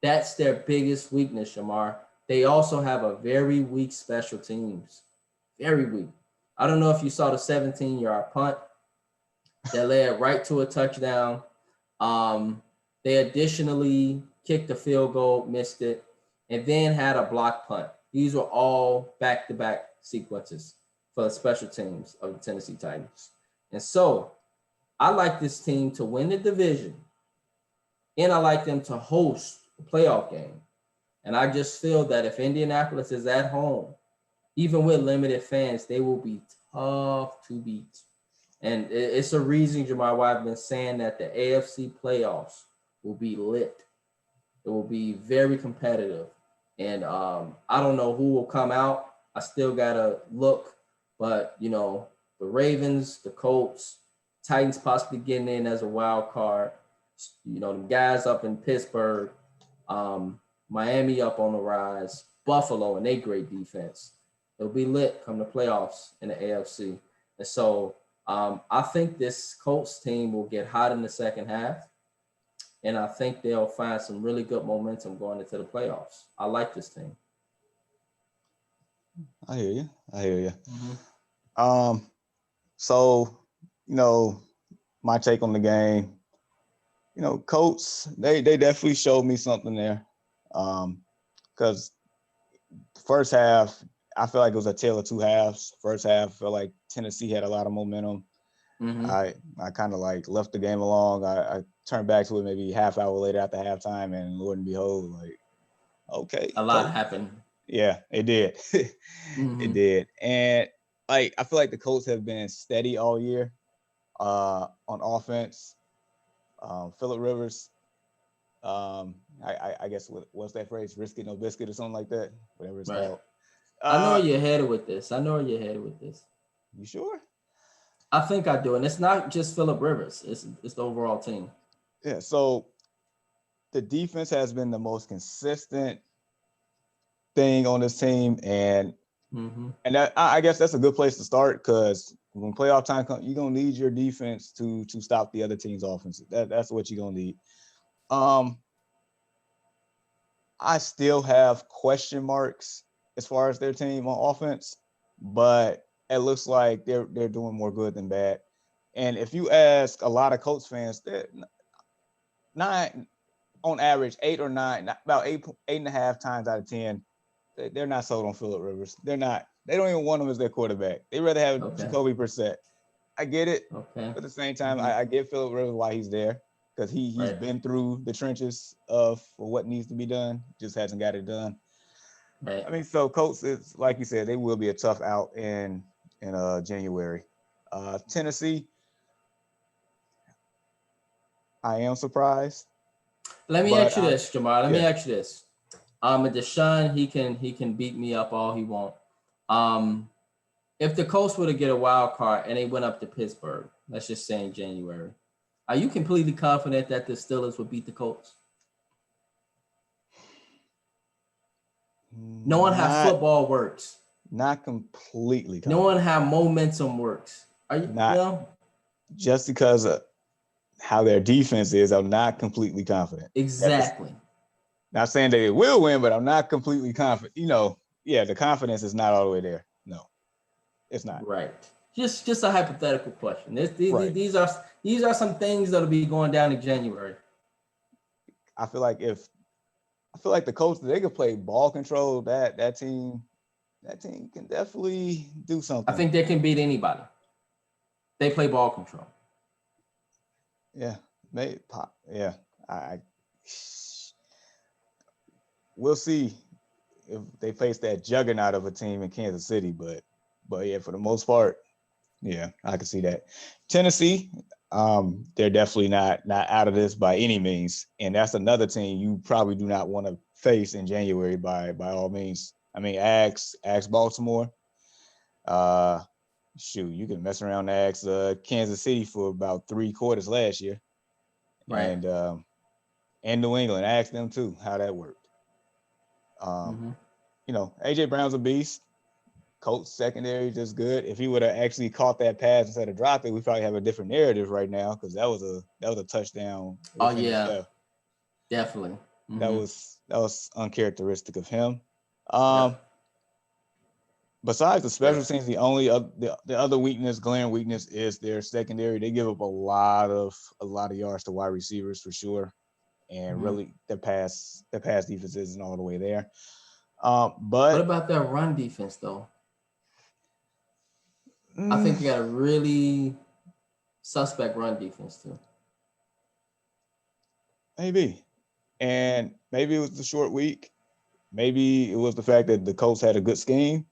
That's their biggest weakness, Shamar. They also have a very weak special teams. Very weak. I don't know if you saw the 17-yard punt that led right to a touchdown. Um, they additionally kicked a field goal, missed it, and then had a block punt. These were all back-to-back sequences for the special teams of the Tennessee Titans. And so I like this team to win the division, and I like them to host a playoff game. And I just feel that if Indianapolis is at home, even with limited fans, they will be tough to beat. And it's a reason, Jamar, why I've been saying that the AFC playoffs will be lit. It will be very competitive. And I don't know who will come out. I still got to look. But, the Ravens, the Colts, Titans possibly getting in as a wild card. The guys up in Pittsburgh, Miami up on the rise, Buffalo, and they great defense. It'll be lit come the playoffs in the AFC. And so I think this Colts team will get hot in the second half. And I think they'll find some really good momentum going into the playoffs. I like this team. I hear you. Mm-hmm. So, my take on the game, Colts, they definitely showed me something there. Because first half, I feel like it was a tale of two halves. First half, I felt like Tennessee had a lot of momentum. Mm-hmm. I kind of like left the game along. I turned back to it maybe half hour later after halftime, and Lord and behold, like, okay. A lot happened. Yeah, it did. Mm-hmm. It did. And I feel like the Colts have been steady all year on offense. Phillip Rivers, I guess what's that phrase? Risk it, no biscuit, or something like that. Whatever it's called. I know you're headed with this. You sure? I think I do, and it's not just Phillip Rivers. It's the overall team. Yeah. So the defense has been the most consistent thing on this team, and that, I guess that's a good place to start, because when playoff time comes, you're gonna need your defense to stop the other team's offense. That's what you're gonna need. I still have question marks as far as their team on offense, but it looks like they're doing more good than bad. And if you ask a lot of Colts fans, they're nine on average, 8 or 9, about 8.5 times out of 10, they're not sold on Phillip Rivers. They're not. They don't even want him as their quarterback. They rather have Jacoby Brissett. I get it. Okay. But at the same time, I get Phillip Rivers why he's there, because he's been through the trenches of what needs to be done. Just hasn't got it done. Right. I mean, so Colts is, like you said, they will be a tough out in January. Tennessee, I am surprised. Let me ask you this, Jamar. Let me ask you this. Deshaun, he can beat me up all he want. If the Colts were to get a wild card and they went up to Pittsburgh, let's just say in January, are you completely confident that the Steelers would beat the Colts? Knowing how football works. Not completely confident. Knowing how momentum works. Are you not just because of how their defense is, I'm not completely confident. Exactly. Not saying they will win, but I'm not completely confident. The confidence is not all the way there. No, it's not. Right. Just a hypothetical question. These are some things that'll be going down in January. I feel like the Colts, they could play ball control. That team can definitely do something. I think they can beat anybody. They play ball control. Yeah, we'll see if they face that juggernaut of a team in Kansas City, but yeah, for the most part, yeah, I can see that. Tennessee, they're definitely not out of this by any means, and that's another team you probably do not want to face in January by all means. I mean, ask Baltimore. You can mess around and ask Kansas City for about 3 quarters last year, right? And New England, ask them too how that worked. AJ Brown's a beast. Colts secondary is just good. If he would have actually caught that pass instead of dropped it, we probably have a different narrative right now because that was a touchdown Oh with minutes yeah, left. definitely. That Mm-hmm. was uncharacteristic of him. Yep. Besides the special Yep. teams, the only the other weakness, glaring weakness, is their secondary. They give up a lot of yards to wide receivers for sure, and Mm-hmm. really their pass defense isn't all the way there. What But about their run defense though? I think they mm, got a really suspect run defense too. maybe, and maybe it was the short week. Maybe it was the fact that the Colts had a good scheme.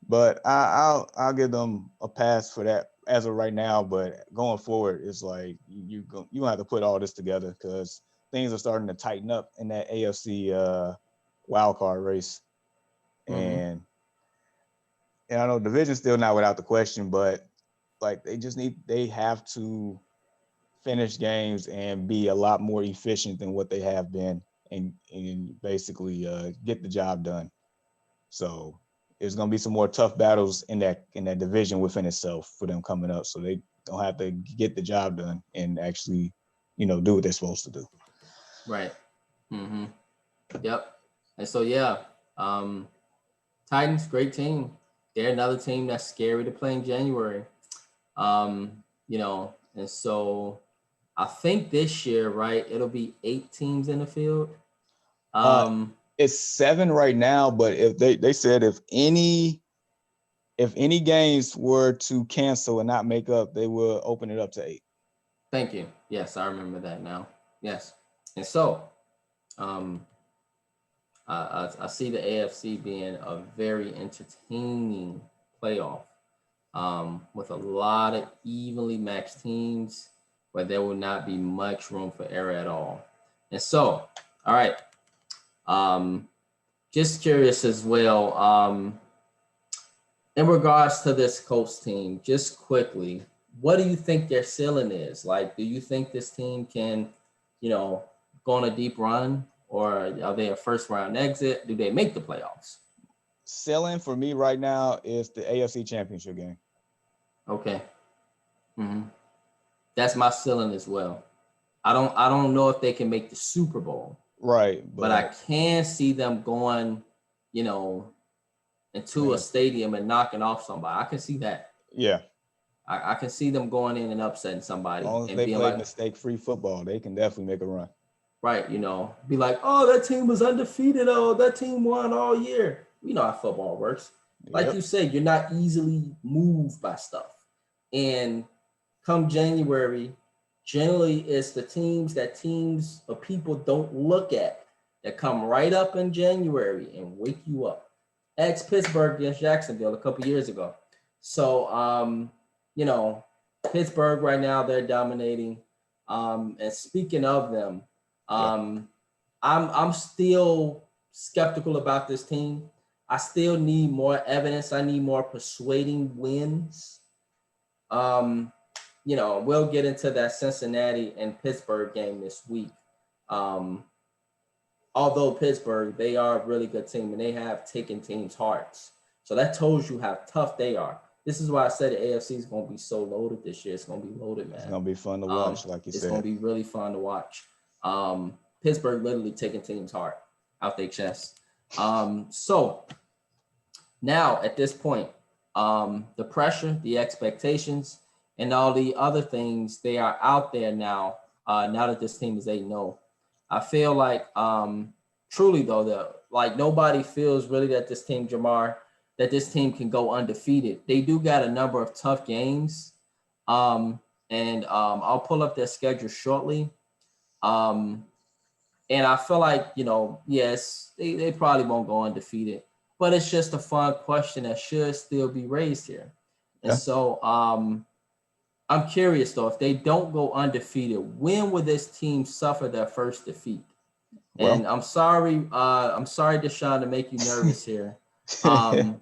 But I'll give them a pass for that as of right now. But going forward, it's like you gonna have to put all this together because things are starting to tighten up in that AFC wild card race. Mm-hmm. And I know division's still not without the question, but like they have to finish games and be a lot more efficient than what they have been, and basically get the job done. So there's gonna be some more tough battles in that division within itself for them coming up. So they don't have to get the job done and actually, do what they're supposed to do. Right. Mm-hmm. Yep. And so yeah, um, Titans, great team. They're another team that's scary to play in January. And so I think this year, right, it'll be 8 teams in the field. Uh, Um, it's 7 right now, but if they said if any games were to cancel and not make up, they will open it up to 8. Thank you. Yes, I remember that now. Yes. And so um, I see the AFC being a very entertaining playoff with a lot of evenly matched teams where there will not be much room for error at all. And so, all right, just curious as well, in regards to this Colts team, just quickly, what do you think their ceiling is? Like, do you think this team can, you know, go on a deep run, or are they a first round exit? Do they make the playoffs? Selling for me right now is the AFC Championship game. Okay. Mm-hmm. That's my ceiling as well. I don't know if they can make the Super Bowl, Right, but I but can see them going, you know, into a man, stadium and knocking off somebody. I can see that. yeah. I can see them going in and upsetting As somebody long as and they being play like, mistake-free football, they can definitely make a run. right, be like, oh, that team was undefeated. Oh, that team won all year. We know how football works. Like you Yep. said, you're not easily moved by stuff. And come January, generally it's the teams or people don't look at that come right up in January and wake you up. Ex Pittsburgh against Jacksonville a couple years ago. So you know, Pittsburgh right now they're dominating. And speaking of them, Yeah. I'm still skeptical about this team. I still need more evidence. I need more persuading wins. Um, we'll get into that Cincinnati and Pittsburgh game this week. Um, Although Pittsburgh, they are a really good team and they have taken teams' hearts. So that tells you how tough they are. This is why I said the AFC is going to be so loaded this year. It's going to be loaded, It's man. gonna be fun to watch, like you It's going said. to be really fun to watch. Pittsburgh literally taking teams' heart out their chest. So now at this point, the pressure, the expectations, and all the other things, they are out there now. Now that this team is 8-0, I feel like truly though that like nobody feels really that this team, Jamar, that this team can go undefeated. They do got a number of tough games, and I'll pull up their schedule shortly. Um, and I feel like, yes, they probably won't go undefeated, but it's just a fun question that should still be raised here. And Yeah. so I'm curious though, if they don't go undefeated, when will this team suffer their first defeat? And Well, I'm sorry, Deshaun, to make you nervous here. Um,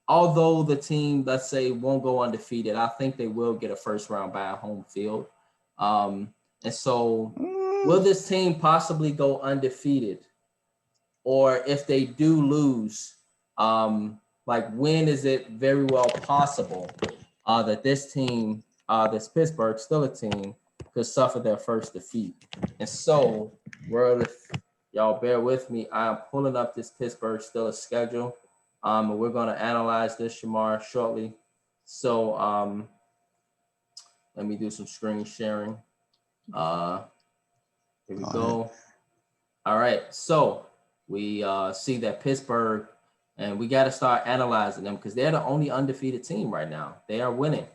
Although the team, let's say, won't go undefeated, I think they will get a first round bye at home field. And so, will this team possibly go undefeated? Or if they do lose, um, like when is it very well possible that this team, this Pittsburgh Steelers team, could suffer their first defeat? And so, world, if y'all bear with me, I am pulling up this Pittsburgh Steelers schedule, and we're going to analyze this, Shamar, shortly. So, let me do some screen sharing. Here we go. All right, so we see that Pittsburgh, and we got to start analyzing them because they're the only undefeated team right now. They are winning.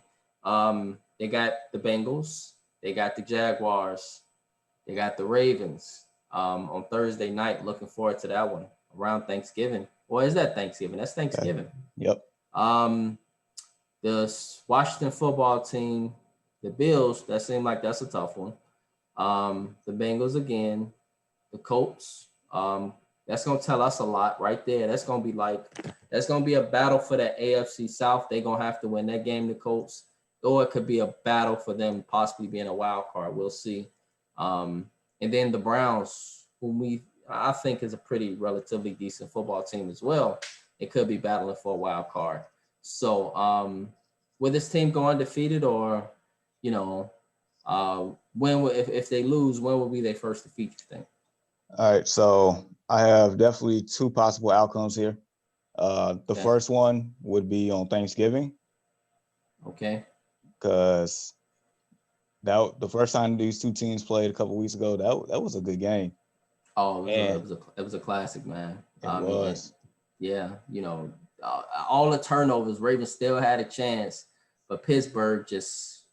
They got the Bengals, they got the Jaguars, they got the Ravens on Thursday night. Looking forward to that one around Thanksgiving. Well, is that Thanksgiving? That's Thanksgiving. Yep. The Washington football team, the Bills, that seemed like that's a tough one. The Bengals again, the Colts. That's gonna tell us a lot right there. That's gonna be a battle for the AFC South. They're gonna have to win that game, the Colts, or it could be a battle for them possibly being a wild card. We'll see. And then the Browns, whom I think is a pretty relatively decent football team as well. It could be battling for a wild card. So will this team go undefeated, or if they lose, when will be their first defeat, you think? All right, so I have definitely two possible outcomes here. The first one would be on Thanksgiving. Okay. Because the first time these two teams played a couple weeks ago, that was a good game. Oh, it was a classic, man. It was. All the turnovers, Ravens still had a chance, but Pittsburgh just,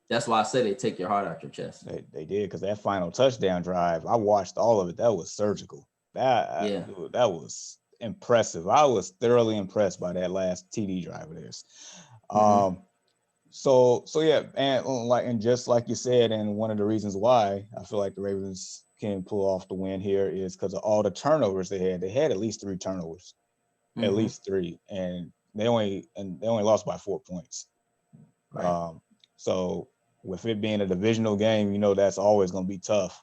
that's why I said they take your heart out your chest. They did, because that final touchdown drive, I watched all of it. That was surgical. That was impressive. I was thoroughly impressed by that last TD drive of theirs. So yeah, and just like you said, and one of the reasons why I feel like the Ravens can pull off the win here is because of all the turnovers they had. They had at least 3 turnovers, at least 3, and they only lost by 4 points. Right. So with it being a divisional game, that's always going to be tough.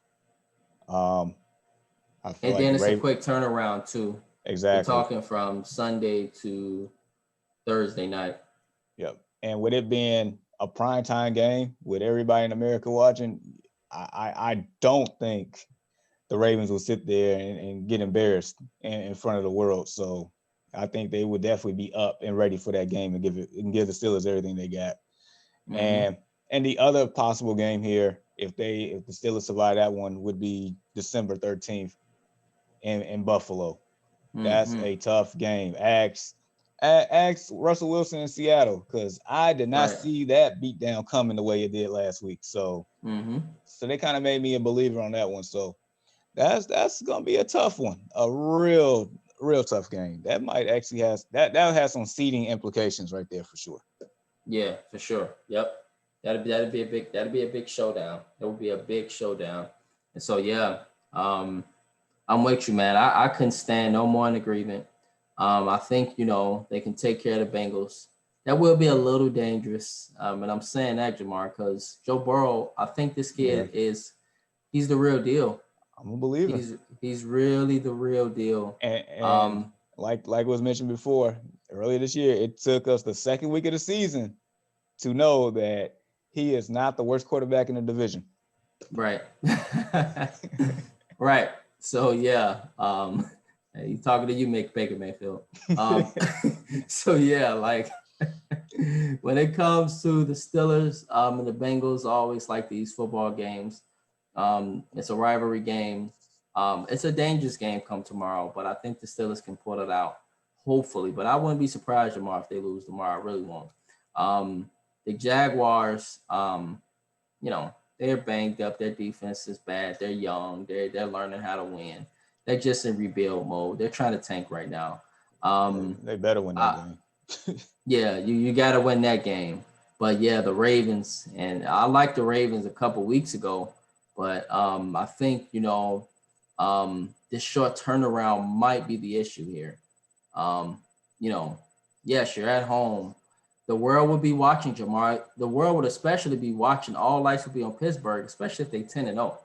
I feel and then it's a quick turnaround too. Exactly. We're talking from Sunday to Thursday night. Yep. And with it being a primetime game with everybody in America watching, I don't think the Ravens will sit there and get embarrassed in front of the world. So I think they would definitely be up and ready for that game and give the Steelers everything they got. And the other possible game here, if the Steelers survive that one, would be December 13th in Buffalo. That's a tough game. Ask Russell Wilson in Seattle, because I did not see that beatdown coming the way it did last week. So, so they kind of made me a believer on that one. So that's gonna be a tough one, a real tough game. That might actually have some seeding implications right there for sure. Yeah, for sure. Yep, that'd be a big showdown. It would be a big showdown. And so I'm with you, man. I couldn't stand no more in agreement. I think, they can take care of the Bengals. That will be a little dangerous. And I'm saying that, Jamar, because Joe Burrow, I think this kid he's the real deal. I'm a believer. He's really the real deal. And like was mentioned before, earlier this year, it took us the second week of the season to know that he is not the worst quarterback in the division. Right. Right. So he's talking to you, Baker Mayfield. So when it comes to the Steelers and the Bengals, always like these football games. It's a rivalry game. It's a dangerous game come tomorrow, but I think the Steelers can pull it out, hopefully. But I wouldn't be surprised tomorrow if they lose tomorrow. I really won't. The Jaguars, they're banged up. Their defense is bad. They're young. They're learning how to win. They're just in rebuild mode. They're trying to tank right now. They better win that game. Yeah, you got to win that game. But the Ravens, and I liked the Ravens a couple weeks ago, but I think this short turnaround might be the issue here. Yes, you're at home. The world would be watching, Jamar. The world would especially be watching. All lights would be on Pittsburgh, especially if they 10-0.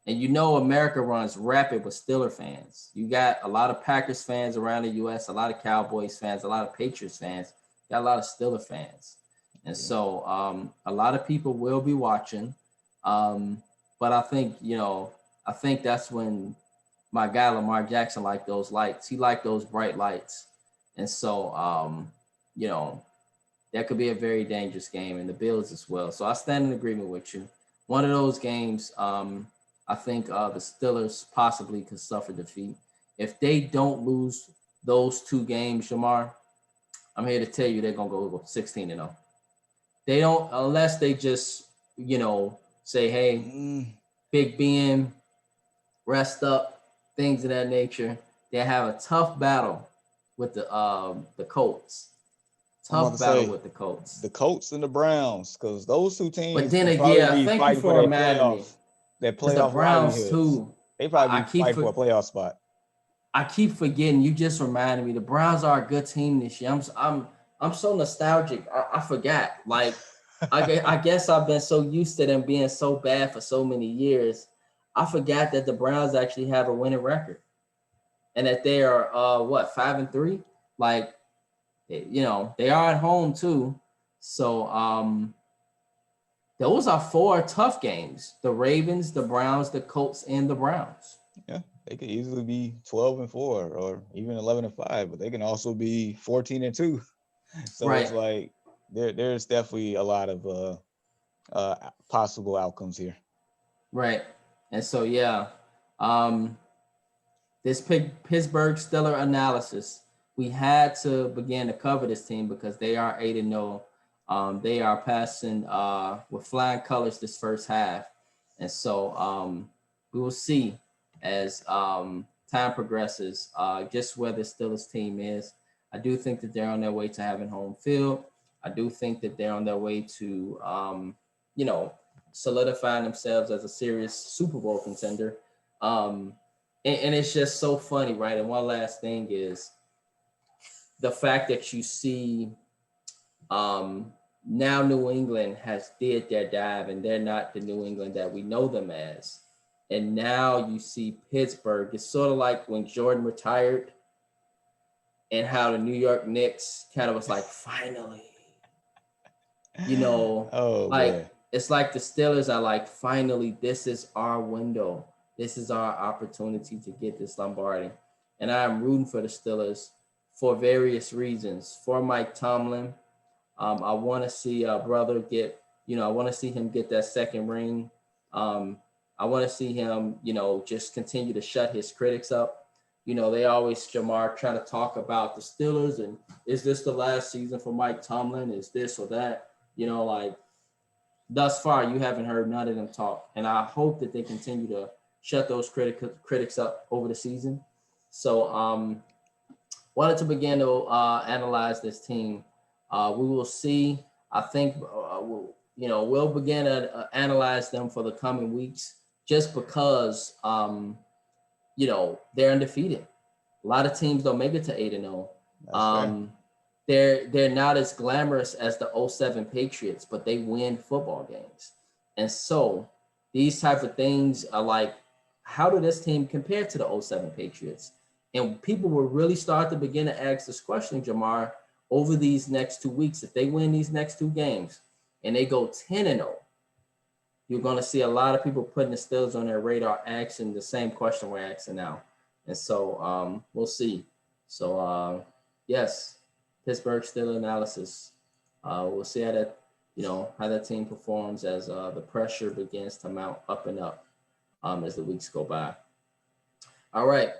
And America runs rapid with Steeler fans. You got a lot of Packers fans around the U.S., a lot of Cowboys fans, a lot of Patriots fans, got a lot of Steeler fans. And so a lot of people will be watching. But I think, I think that's when my guy Lamar Jackson liked those lights. He liked those bright lights. And so, that could be a very dangerous game, and the Bills as well. So I stand in agreement with you. One of those games, I think the Steelers possibly could suffer defeat. If they don't lose those two games, Jamar, I'm here to tell you they're going to go 16-0. They don't, unless they just, say, hey, Big Ben, rest up, things of that nature. They have a tough battle with the Colts. Tough battle with the Colts. The Colts and the Browns, because those two teams. But then again, thank you for reminding me. Their playoff the Browns too. They probably fight for a playoff spot. I keep forgetting. You just reminded me. The Browns are a good team this year. I'm so nostalgic. I forgot. Like, I guess I've been so used to them being so bad for so many years. I forgot that the Browns actually have a winning record, and that they are 5-3. Like, they are at home too. So those are 4 tough games: the Ravens, the Browns, the Colts, and the Browns. Yeah, they could easily be 12-4 or even 11-5, but they can also be 14-2. So right. It's like there's definitely a lot of possible outcomes here. Right. And so this Pittsburgh Steelers analysis, we had to begin to cover this team because they are 8-0. They are passing with flying colors this first half. And so we will see as time progresses just where the Steelers team is. I do think that they're on their way to having home field. I do think that they're on their way to, solidifying themselves as a serious Super Bowl contender. And it's just so funny, right? And one last thing is the fact that you see now New England has did their dive, and they're not the New England that we know them as. And now you see Pittsburgh. It's sort of like when Jordan retired and how the New York Knicks kind of was like, finally, it's like the Steelers are like, finally, this is our window. This is our opportunity to get this Lombardi. And I'm rooting for the Steelers for various reasons. For Mike Tomlin, I want to see a brother get, I want to see him get that second ring. I want to see him, just continue to shut his critics up. They always, Jamar, try to talk about the Steelers and is this the last season for Mike Tomlin? Is this or that? Thus far, you haven't heard none of them talk. And I hope that they continue to shut those critics up over the season. So wanted to begin to analyze this team. We will see. I think, we'll begin to analyze them for the coming weeks just because, they're undefeated. A lot of teams don't make it to 8-0. They're not as glamorous as the 07 Patriots, but they win football games. And so these type of things are like, how did this team compare to the 07 Patriots? And people will really start to begin to ask this question, Jamar, over these next 2 weeks. If they win these next 2 games and they go 10-0, you're going to see a lot of people putting the Steelers on their radar, asking the same question we're asking now. And so we'll see. So, yes, Pittsburgh Steelers analysis. We'll see how that, how that team performs as the pressure begins to mount up and up as the weeks go by. All right.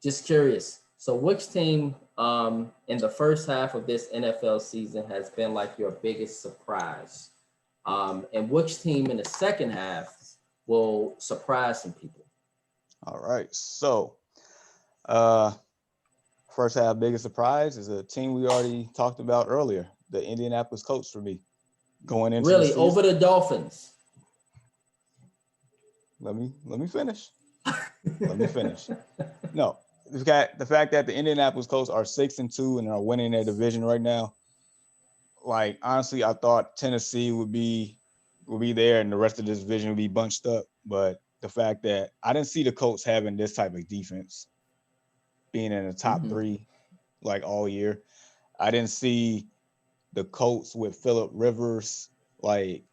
Just curious. So which team in the first half of this NFL season has been like your biggest surprise? And which team in the second half will surprise some people? All right. So first half biggest surprise is a team we already talked about earlier, the Indianapolis Colts for me. Going into really over the Dolphins. Let me finish. Let me finish. No, the fact that the Indianapolis Colts are 6-2 and are winning their division right now. Like, honestly, I thought Tennessee would be will be there, and the rest of this division will be bunched up. But the fact that I didn't see the Colts having this type of defense, being in the top three like all year. I didn't see the Colts with Phillip Rivers like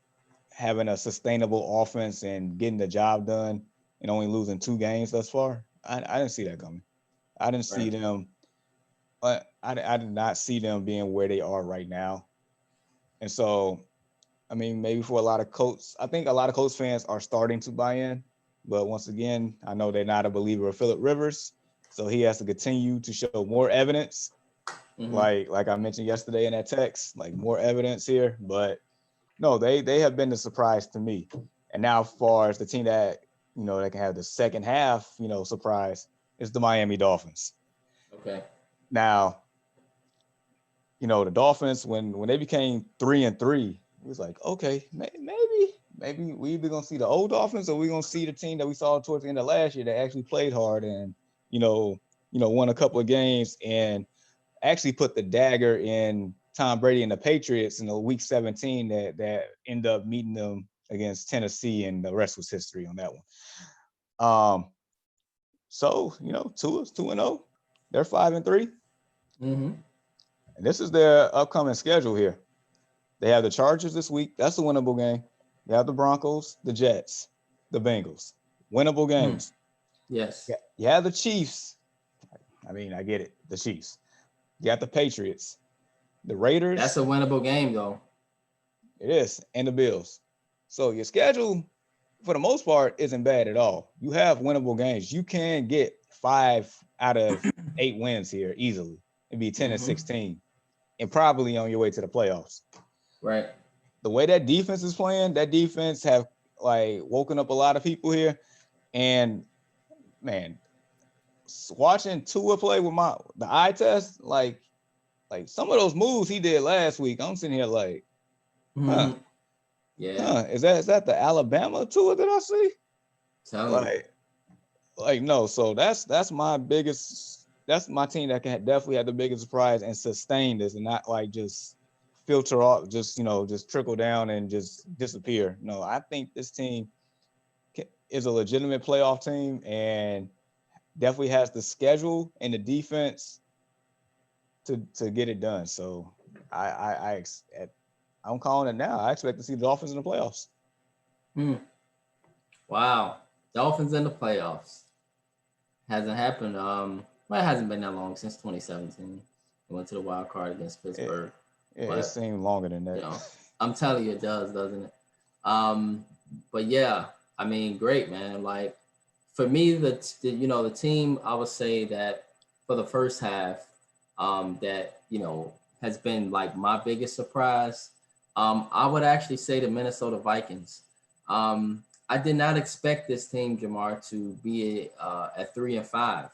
having a sustainable offense and getting the job done and only losing 2 games thus far. I didn't see that coming. I didn't see them. I did not see them being where they are right now. And so, I mean, maybe for a lot of Colts, I think a lot of Colts fans are starting to buy in. But once again, I know they're not a believer of Phillip Rivers, so he has to continue to show more evidence. Like I mentioned yesterday in that text, like more evidence here. But no, they have been the surprise to me. And now, as far as the team that that can have the second half, surprise, is the Miami Dolphins. Okay. Now, the Dolphins when they became 3-3, it was like, okay, maybe we either gonna see the old Dolphins or we gonna see the team that we saw towards the end of last year that actually played hard and won a couple of games and actually put the dagger in Tom Brady and the Patriots in the week 17 that ended up meeting them against Tennessee, and the rest was history on that one. So Tua's 2-0. They're 5-3. And this is their upcoming schedule here. They have the Chargers this week. That's a winnable game. They have the Broncos, the Jets, the Bengals. Winnable games. Yes. You have the Chiefs. I mean, I get it. The Chiefs. You got the Patriots, the Raiders. That's a winnable game, though. It is. And the Bills. So your schedule, for the most part, isn't bad at all. You have winnable games. You can get 5 out of 8 wins here easily. It'd be 10-16 and probably on your way to the playoffs. Right. The way that defense is playing, that defense have like woken up a lot of people here. And man, watching Tua play with the eye test, like some of those moves he did last week, I'm sitting here like, is that the Alabama Tua that I see? Like no. So that's my biggest. That's my team that can definitely have the biggest surprise and sustain this, and not like just filter off, just trickle down and just disappear. No, I think this team is a legitimate playoff team and definitely has the schedule and the defense to get it done. So I'm calling it now. I expect to see the Dolphins in the playoffs. Wow, Dolphins in the playoffs hasn't happened. Well, it hasn't been that long since 2017. We went to the wild card against Pittsburgh. It seemed longer than that. I'm telling you, it does, doesn't it? But yeah, I mean, great, man. Like for me, the team, I would say that for the first half, that has been like my biggest surprise. I would actually say the Minnesota Vikings. I did not expect this team, Jamar, to be at 3-5.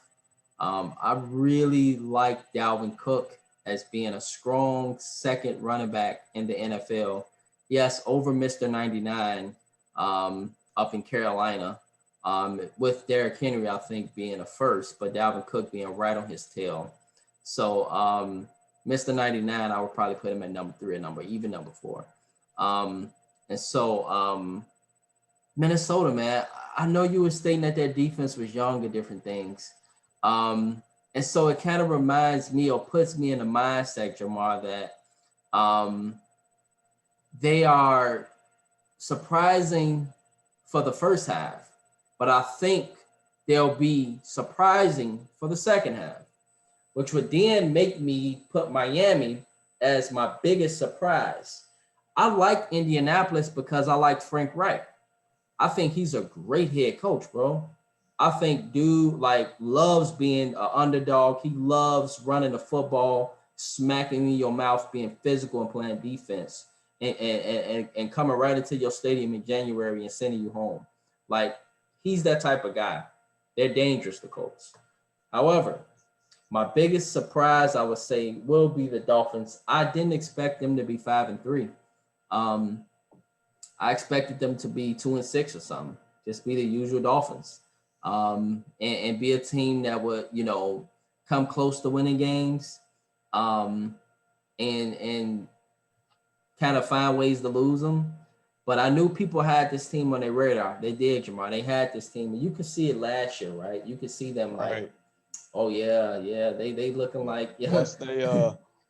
I really like Dalvin Cook as being a strong second running back in the NFL. Yes, over Mr. 99 up in Carolina, with Derrick Henry, I think, being a first, but Dalvin Cook being right on his tail. So Mr. 99, I would probably put him at number 3 or even number 4. And so Minnesota, man, I know you were stating that their defense was young and different things. And so it kind of reminds me or puts me in the mindset, Jamar, that they are surprising for the first half, but I think they'll be surprising for the second half, which would then make me put Miami as my biggest surprise. I like Indianapolis because I like Frank Reich. I think he's a great head coach, bro. I think dude loves being an underdog. He loves running the football, smacking in your mouth, being physical and playing defense, and coming right into your stadium in January and sending you home. Like, he's that type of guy. They're dangerous, the Colts. However, my biggest surprise, I would say, will be the Dolphins. I didn't expect them to be 5-3. I expected them to be 2-6 or something. Just be the usual Dolphins. And be a team that would, come close to winning games, and kind of find ways to lose them. But I knew people had this team on their radar. They did, Jamar. They had this team, and you could see it last year, right? You could see them like, Right. oh yeah, yeah, they looking like yeah, Once they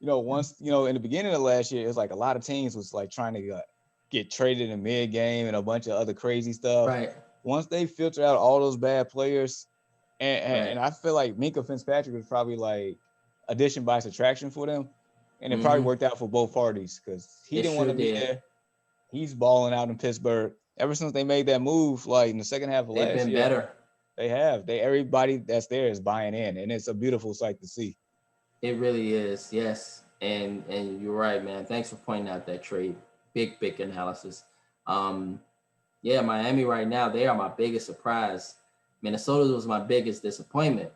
once in the beginning of last year, it was like a lot of teams was like trying to get traded in mid game and a bunch of other crazy stuff. right, Once they filter out all those bad players, and right. I feel like Minka Fitzpatrick was probably like addition by subtraction for them, and it probably Mm-hmm. worked out for both parties because he It didn't want sure to be did. there. He's balling out in Pittsburgh. Ever since they made that move, like in the second half of They've last been year, better. everybody that's there is buying in, and it's a beautiful sight to see. It really is. Yes, and you're right, man. Thanks for pointing out that trade. Big analysis. Um, yeah, Miami right now, they are my biggest surprise. Minnesota was my biggest disappointment.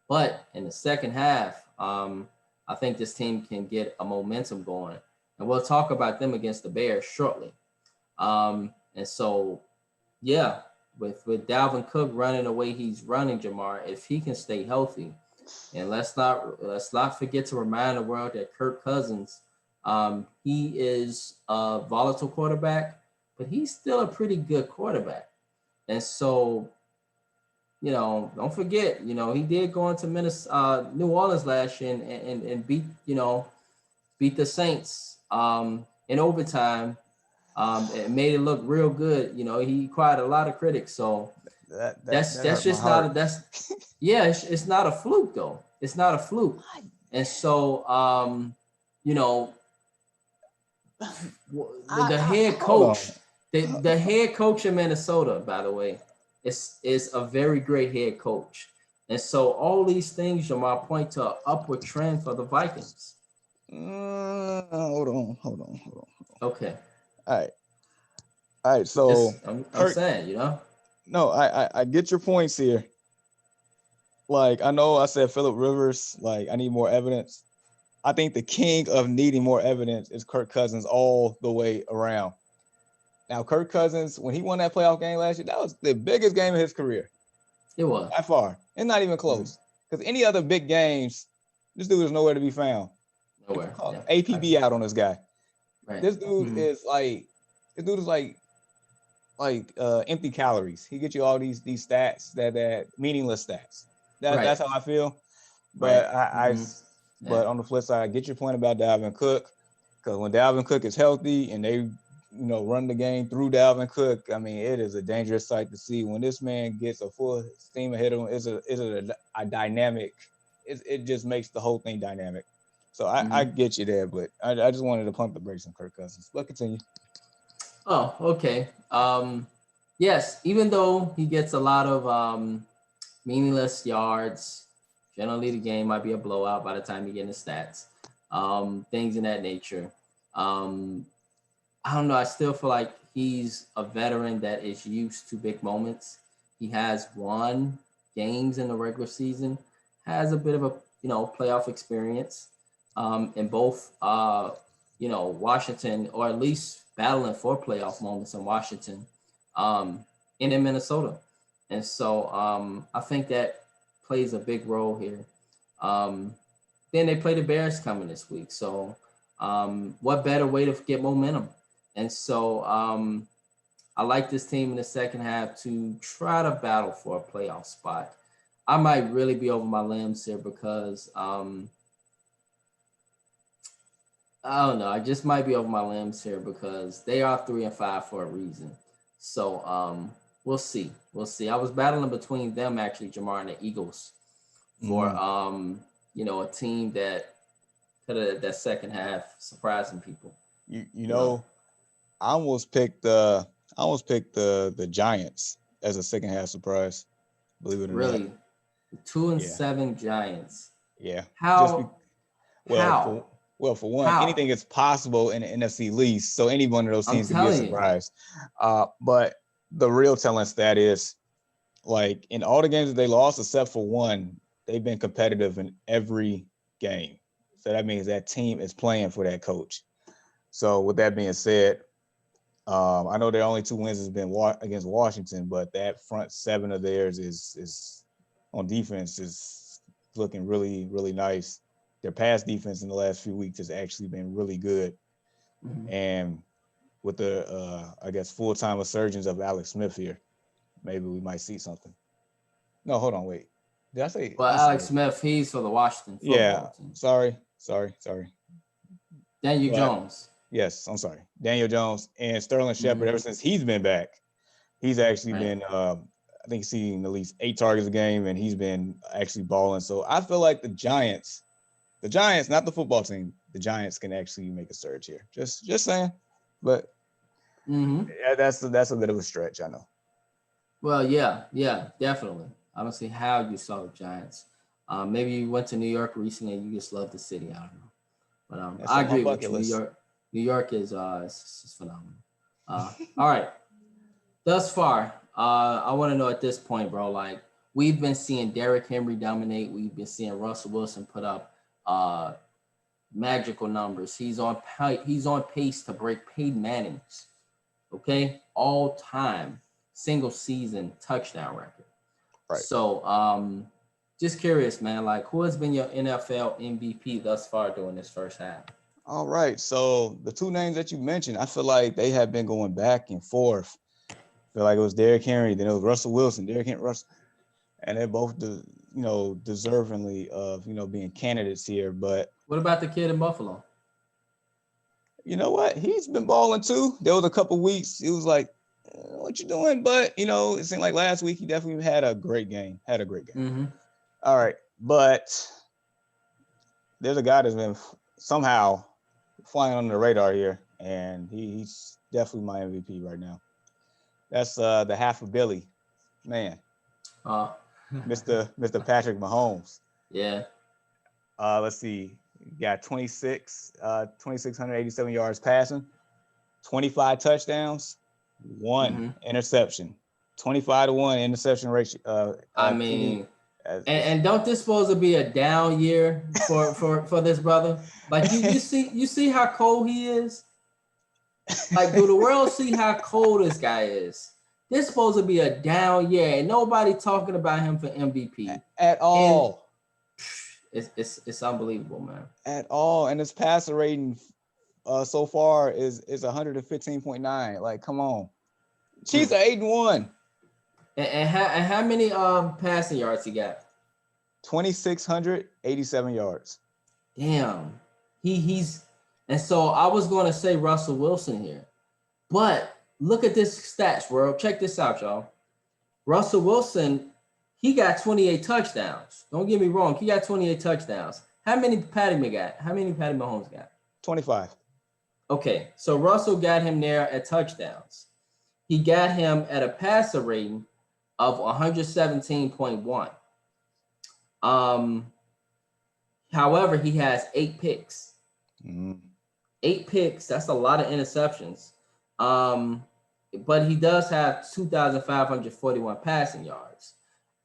But in the second half, I think this team can get a momentum going. And we'll talk about them against the Bears shortly. And so, yeah, with Dalvin Cook running the way he's running, Jamar, if he can stay healthy, and let's not forget to remind the world that Kirk Cousins, he is a volatile quarterback, but he's still a pretty good quarterback. And so, don't forget, he did go into New Orleans last year and beat, beat the Saints in overtime. It made it look real good. He acquired a lot of critics. So That that's hurt my just not heart. yeah, it's not a fluke though. It's not a fluke. And so, you know, the head Hold on. coach, the head coach in Minnesota, by the way, is a very great head coach. And so all these things, Jamal, point to an upward trend for the Vikings. Hold on. Okay. All right. All right. So I'm Kirk, saying, no, I get your points here. Like I know I said Philip Rivers, like I need more evidence. I think the king of needing more evidence is Kirk Cousins all the way around. Now, Kirk Cousins, when he won that playoff game last year, that was the biggest game of his career it was. by far, and not even Mm-hmm. close. Because any other big games, this dude is nowhere to be found. People Nowhere. call Yeah. APB out on this guy. Right. This dude Mm-hmm. is like, this dude is like empty calories. He gets you all these stats that meaningless stats. Right. That's how I feel. Right. But Mm-hmm. Yeah. but on the flip side, I get your point about Dalvin Cook. Because when Dalvin Cook is healthy and they run the game through Dalvin Cook, I mean, it is a dangerous sight to see. When this man gets a full steam ahead of him, it's a dynamic. It just makes the whole thing dynamic. So Mm-hmm. I get you there, but I just wanted to pump the brakes on Kirk Cousins. But continue. Oh, okay. Yes, even though he gets a lot of meaningless yards, generally the game might be a blowout by the time you get in the stats, things in that nature. Um, I don't know. I still feel like he's a veteran that is used to big moments. He has won games in the regular season, has a bit of a playoff experience in both Washington, or at least battling for playoff moments in Washington and in Minnesota. And so I think that plays a big role here. Um, then they play the Bears coming this week. So what better way to get momentum? And so I like this team in the second half to try to battle for a playoff spot. I might really be over my limbs here because I don't know. I just might be over my limbs here because they are 3-5 for a reason. So we'll see. We'll see. I was battling between them actually, Jamar, and the Eagles for a team that could have that second half surprising people. You know, I almost picked the Giants as a second half surprise. Believe it or not. Really, the 2-7 Giants. Yeah. How? For How? one, How? anything is possible in the NFC least. So any one of those I'm teams could be a telling you. surprise. But the real telling stat is, like, in all the games that they lost, except for one, they've been competitive in every game. So that means that team is playing for that coach. So with that being said, I know their only 2 wins has been against Washington, but that front seven of theirs is on defense is looking really, really nice. Their pass defense in the last few weeks has actually been really good. Mhm. And with the I guess full-time resurgence of Alex Smith here, maybe we might see something. No, hold on, wait. Did I say? Well, I'm Alex sorry. Smith, he's for the Washington Yeah, football team. sorry. Daniel But Jones. yes, I'm sorry. Daniel Jones and Sterling Shepard. Ever Mm-hmm. since he's been back, he's actually Right. been. I think he's seen at least 8 targets a game, and he's been actually balling. So I feel like the Giants, not the football team, the Giants can actually make a surge here. Just saying, but yeah, that's a bit of a stretch, I know. Well, yeah, definitely. I don't see how you saw the Giants. Maybe you went to New York recently and you just love the city. I don't know. But That's I on my agree with bucket you. New list. York, New York is it's phenomenal. All right. Thus far, I want to know at this point, bro. Like we've been seeing Derrick Henry dominate. We've been seeing Russell Wilson put up magical numbers. He's on pace to break Peyton Manning's all time single season touchdown record. Right. So just curious, man. Like who has been your NFL MVP thus far during this first half? All right. So the two names that you mentioned, I feel like they have been going back and forth. I feel like it was Derrick Henry, then it was Russell Wilson, Derrick Henry, Russell, and they're both deservingly of being candidates here. But What about the kid in Buffalo? you know what? He's been balling too. There was a couple weeks it was like, what you doing? But it seemed like last week he definitely had a great game. Mm-hmm. All right, but there's a guy that's been somehow flying under the radar here, and he's definitely my MVP right now. That's the half of Billy, man, Mr. Patrick Mahomes. Yeah. Let's see, he got 2,687 yards passing, 25 touchdowns, one interception, 25-1 interception ratio. I TD. mean, and don't this supposed to be a down year for this brother? Like you see how cold he is? Like, do the world see how cold this guy is? This supposed to be a down year, and nobody talking about him for MVP at all. And it's unbelievable, man. At all, and his passer rating so far is 115.9. Like, come on, Chiefs are 8-1. And how many passing yards he got? 2,687 yards. Damn, he's and so I was going to say Russell Wilson here, but look at this stats, bro. Check this out, y'all. Russell Wilson, he got 28 touchdowns. Don't get me wrong, he got 28 touchdowns. How many Patty Mahomes got? 25. Okay, so Russell got him there at touchdowns. He got him at a passer rating of 117.1. However, he has 8 picks. 8 picks, that's a lot of interceptions. But he does have 2,541 passing yards.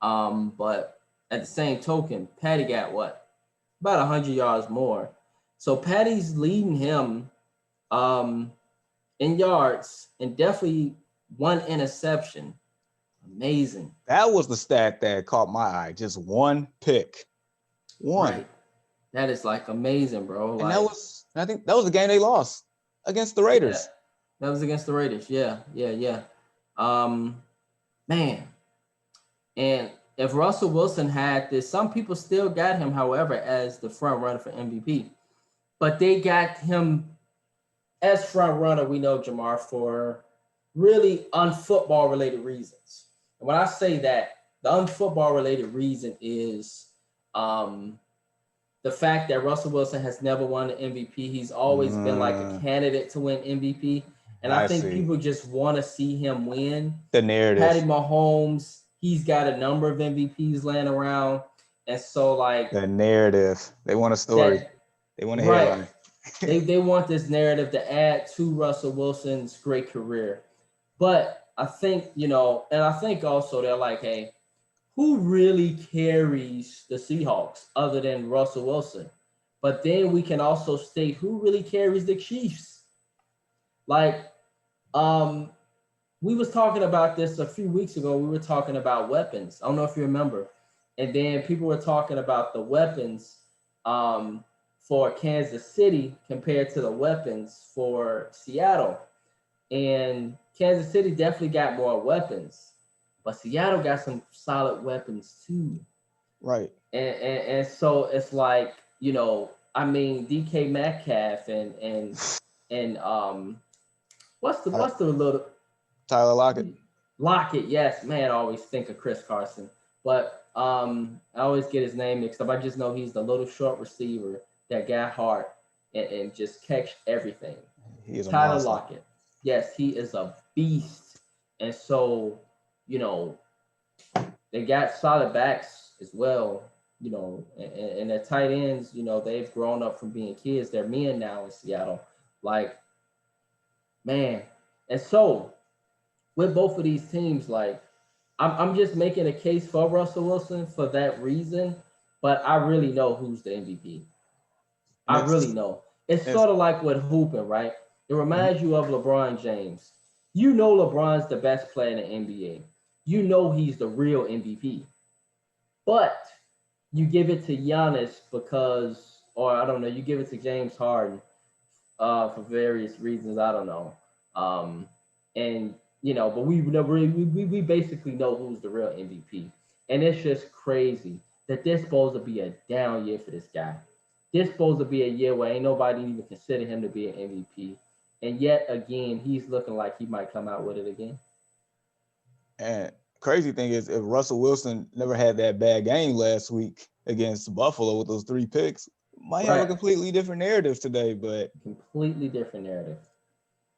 But at the same token, Patty got what? About 100 yards more. So Patty's leading him in yards and definitely 1 interception. Amazing. That was the stat that caught my eye. Just 1 pick. 1. Right. That is like amazing, bro. And like, I think that was the game they lost against the Raiders. Yeah, that was against the Raiders. Yeah. Man. And if Russell Wilson had this, some people still got him, however, as the front runner for MVP. But they got him as front runner, we know, Jamar, for really unfootball related reasons. And when I say that, the unfootball related reason is the fact that Russell Wilson has never won an MVP. He's always been like a candidate to win MVP. And I think people just want to see him win. The narrative. Patty Mahomes, he's got a number of MVPs laying around. And so, like, the narrative. They want a story. They want a headline. they want this narrative to add to Russell Wilson's great career. But I think, and I think also they're like, hey, who really carries the Seahawks other than Russell Wilson? But then we can also state who really carries the Chiefs. Like, we was talking about this a few weeks ago. We were talking about weapons. I don't know if you remember. And then people were talking about the weapons for Kansas City compared to the weapons for Seattle. And Kansas City definitely got more weapons, but Seattle got some solid weapons too. Right. And so it's like, I mean, DK Metcalf and what's the Ty- what's the little Tyler Lockett. Lockett? Yes, man, I always think of Chris Carson, but I always get his name mixed up. I just know he's the little short receiver that got heart and just catch everything. He is a Tyler monster. Lockett. Yes, he is a beast. And so, you know, they got solid backs as well, and their tight ends, they've grown up from being kids. They're men now in Seattle. Like, man. And so with both of these teams, like, I'm just making a case for Russell Wilson for that reason, but I really know who's the MVP. And I really know. It's it's sort of like with hooping, right? It mhm. reminds you of LeBron James. You know LeBron's the best player in the NBA. You know he's the real MVP. But you give it to Giannis because, or I don't know, you give it to James Harden for various reasons. I don't know. Um, and but we basically know who's the real MVP, and it's just crazy that this supposed to be a down year for this guy. This supposed to be a year where ain't nobody even consider him to be an MVP, and yet again he's looking like he might come out with it again. And crazy thing is, if Russell Wilson never had that bad game last week against Buffalo with those 3 picks, might have a Right, completely different narrative today. But completely different narrative.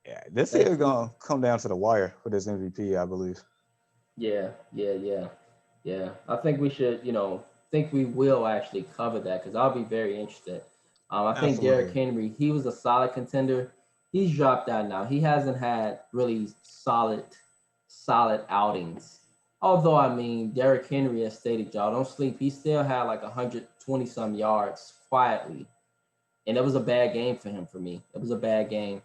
yeah, this That's is gonna come down to the wire for this MVP, I believe. yeah. I think we should, think we will actually cover that because I'll be very interested. I think Derrick Absolutely. Henry, he was a solid contender. He's dropped out now. He hasn't had really solid outings. Although I mean, Derrick Henry has stated, y'all don't sleep. He still had like 120 some yards quietly, and it was a bad game for him. For me, it was a bad game.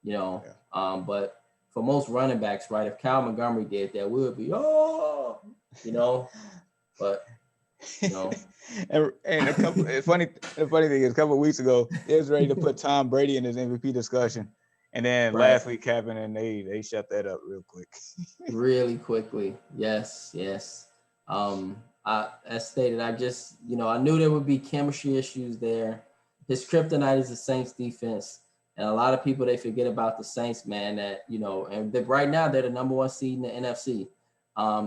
you know. Yeah. But for most running backs, right, if Cal Montgomery did that, we would be, oh, you know. But you know, and the funny thing is, a couple of weeks ago, they was ready to put Tom Brady in his MVP discussion, and then right, last week happened, and they shut that up real quick. really quickly, yes. As stated, I just, I knew there would be chemistry issues there. His kryptonite is the Saints defense. And a lot of people, they forget about the Saints, man, that, and right now they're the number 1 seed in the NFC.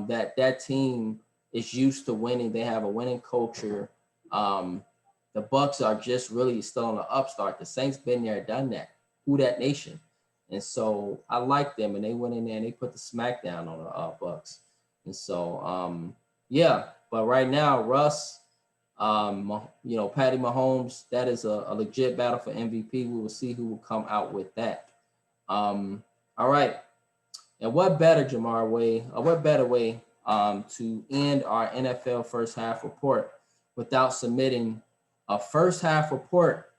That team is used to winning. They have a winning culture. The Bucks are just really still on the upstart. The Saints been there, done that. Who that nation? And so I like them, and they went in there and they put the smackdown on the Bucks. And so, yeah. But right now, Russ, Patty Mahomes, that is a legit battle for MVP. We will see who will come out with that. All right. And what better, Jamar, what better way to end our NFL first half report without submitting a first half report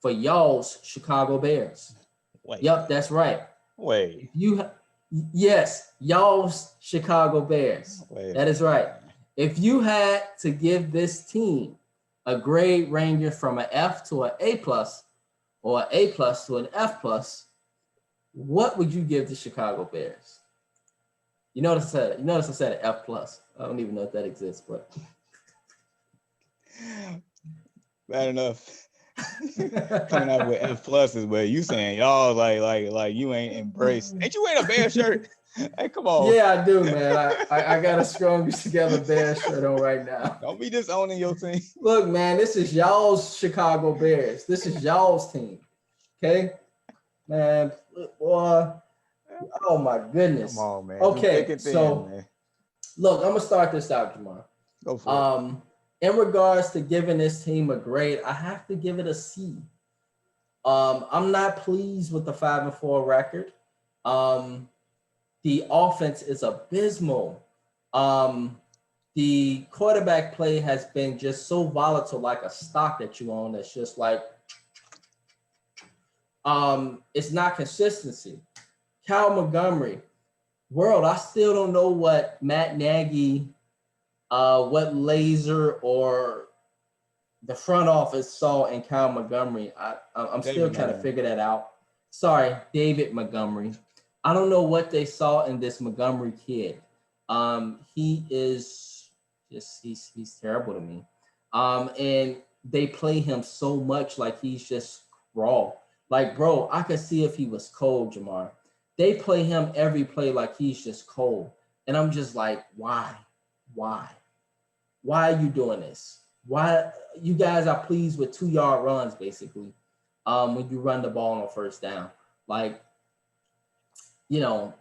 for y'all's Chicago Bears? Wait, Yep, that's right. wait, Yes, y'all's Chicago Bears. wait a That is minute, right. man. If you had to give this team a grade ranging from an F to an A plus or an A plus to an F plus, what would you give the Chicago Bears? You notice I said an F plus. I don't even know if that exists, but Bad enough. Coming out with F pluses, but you saying y'all like you ain't embraced. Ain't you wearing a bear shirt? Hey, come on. yeah, I do, man. I got a strongest together Bears shirt on right now. Don't be disowning your team. Look, man, this is y'all's Chicago Bears. This is y'all's team. Okay, man. Boy, oh my goodness. Come on, man. Through thick Okay, and thin, so man. look, I'm gonna start this out, Jamar. Go for it. In regards to giving this team a grade, I have to give it a C. I'm not pleased with the 5-4 record. The offense is abysmal. The quarterback play has been just so volatile, like a stock that you own. That's just like, it's not consistency. Cal Montgomery, world, I still don't know what Matt Nagy, what laser or the front office saw in Cal Montgomery. I'm They still didn't trying to know. figure that out. sorry, David Montgomery. I don't know what they saw in this Montgomery kid. He is just he's terrible to me. And they play him so much like he's just raw. Like, bro, I could see if he was cold, Jamar. They play him every play like he's just cold. And I'm just like, why? Why? Why are you doing this? Why you guys are pleased with 2 yard runs basically when you run the ball on first down? Like, you know,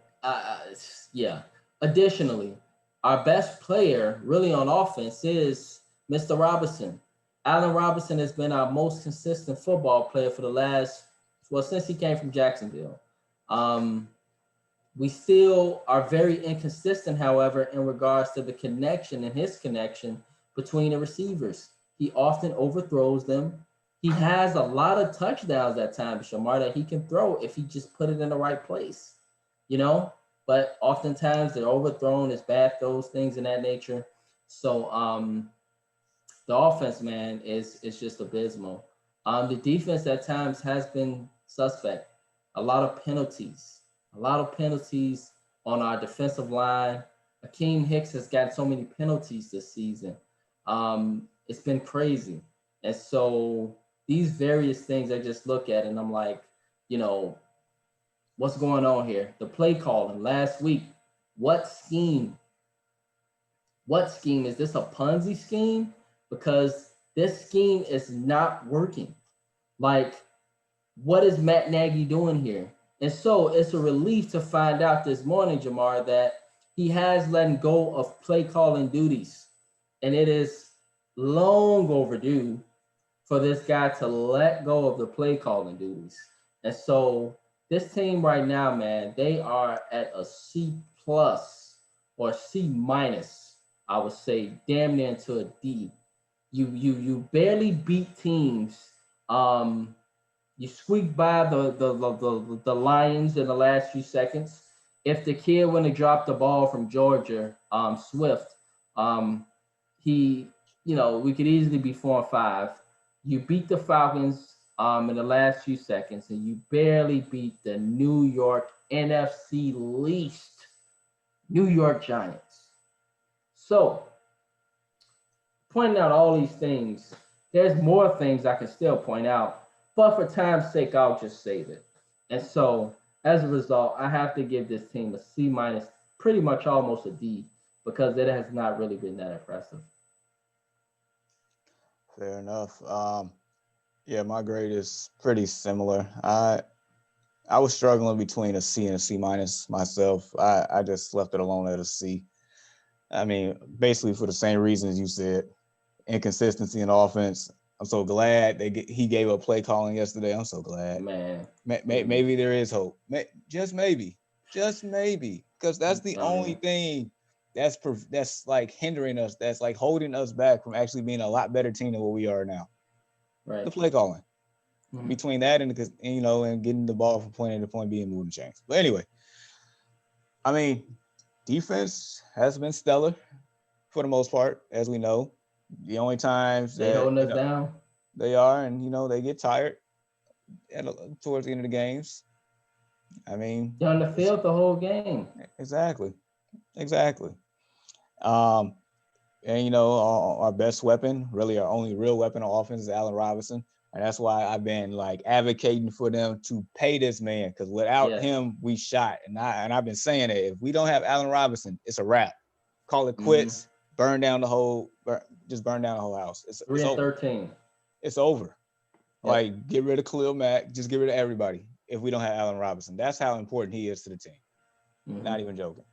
yeah. Additionally, our best player really on offense is Mr. Robinson. Allen Robinson has been our most consistent football player for the last, well, since he came from Jacksonville. Um, we still are very inconsistent, however, in regards to the connection and his connection between the receivers. He often overthrows them. He has a lot of touchdowns at times, Shamar, that he can throw if he just put it in the right place, you know? But oftentimes they're overthrown, it's bad throws, things in that nature. So the offense, man, is just abysmal. The defense at times has been suspect. A lot of penalties, a lot of penalties on our defensive line. Akeem Hicks has got so many penalties this season. It's been crazy, and so these various things I just look at and I'm like, you know, what's going on here? The play calling last week. What scheme what scheme is this, a Ponzi scheme? Because this scheme is not working. Like, what is Matt Nagy doing here? And so it's a relief to find out this morning, Jamar, that he has let go of play calling duties. And it is long overdue for this guy to let go of the play calling duties. And so this team right now, man, they are at a C plus or C minus, I would say, damn near to a D. You barely beat teams. Um, you squeak by the Lions in the last few seconds. If the kid when they dropped the ball from Georgia, Swift, um, he, we could easily be 4-5. You beat the Falcons in the last few seconds, and you barely beat the New York NFC least New York Giants. So, pointing out all these things, there's more things I can still point out, but for time's sake, I'll just save it. And so, as a result, I have to give this team a C minus, pretty much almost a D, because it has not really been that impressive. Fair enough. Yeah, my grade is pretty similar. I was struggling between a C and a C minus myself. I just left it alone at a C. I mean, basically for the same reasons you said, inconsistency in offense. I'm so glad he gave up play calling yesterday. I'm so glad. Man, Maybe there is hope. Just maybe, because that's the I only mean, thing that's like hindering us. That's like holding us back from actually being a lot better team than what we are now. right. The play calling. Mhm. Between that and and getting the ball from point A to point B and moving chains. But anyway, I mean, defense has been stellar for the most part, as we know. The only times They that holding us down. they are, and they get tired towards the end of the games. I mean, They're on the it's field the whole game. exactly, exactly. Um, and our best weapon, really our only real weapon on offense, is Allen Robinson. And that's why I've been like advocating for them to pay this man, because without Yes. him, we shot. And I've been saying that if we don't have Allen Robinson, it's a wrap. Call it Mm-hmm. quits. Burn down the whole. Just burn down the whole house. Three It's and over. 13. It's over. Yep. Like, get rid of Khalil Mack. Just get rid of everybody if we don't have Allen Robinson. That's how important he is to the team. Mm-hmm. Not even joking.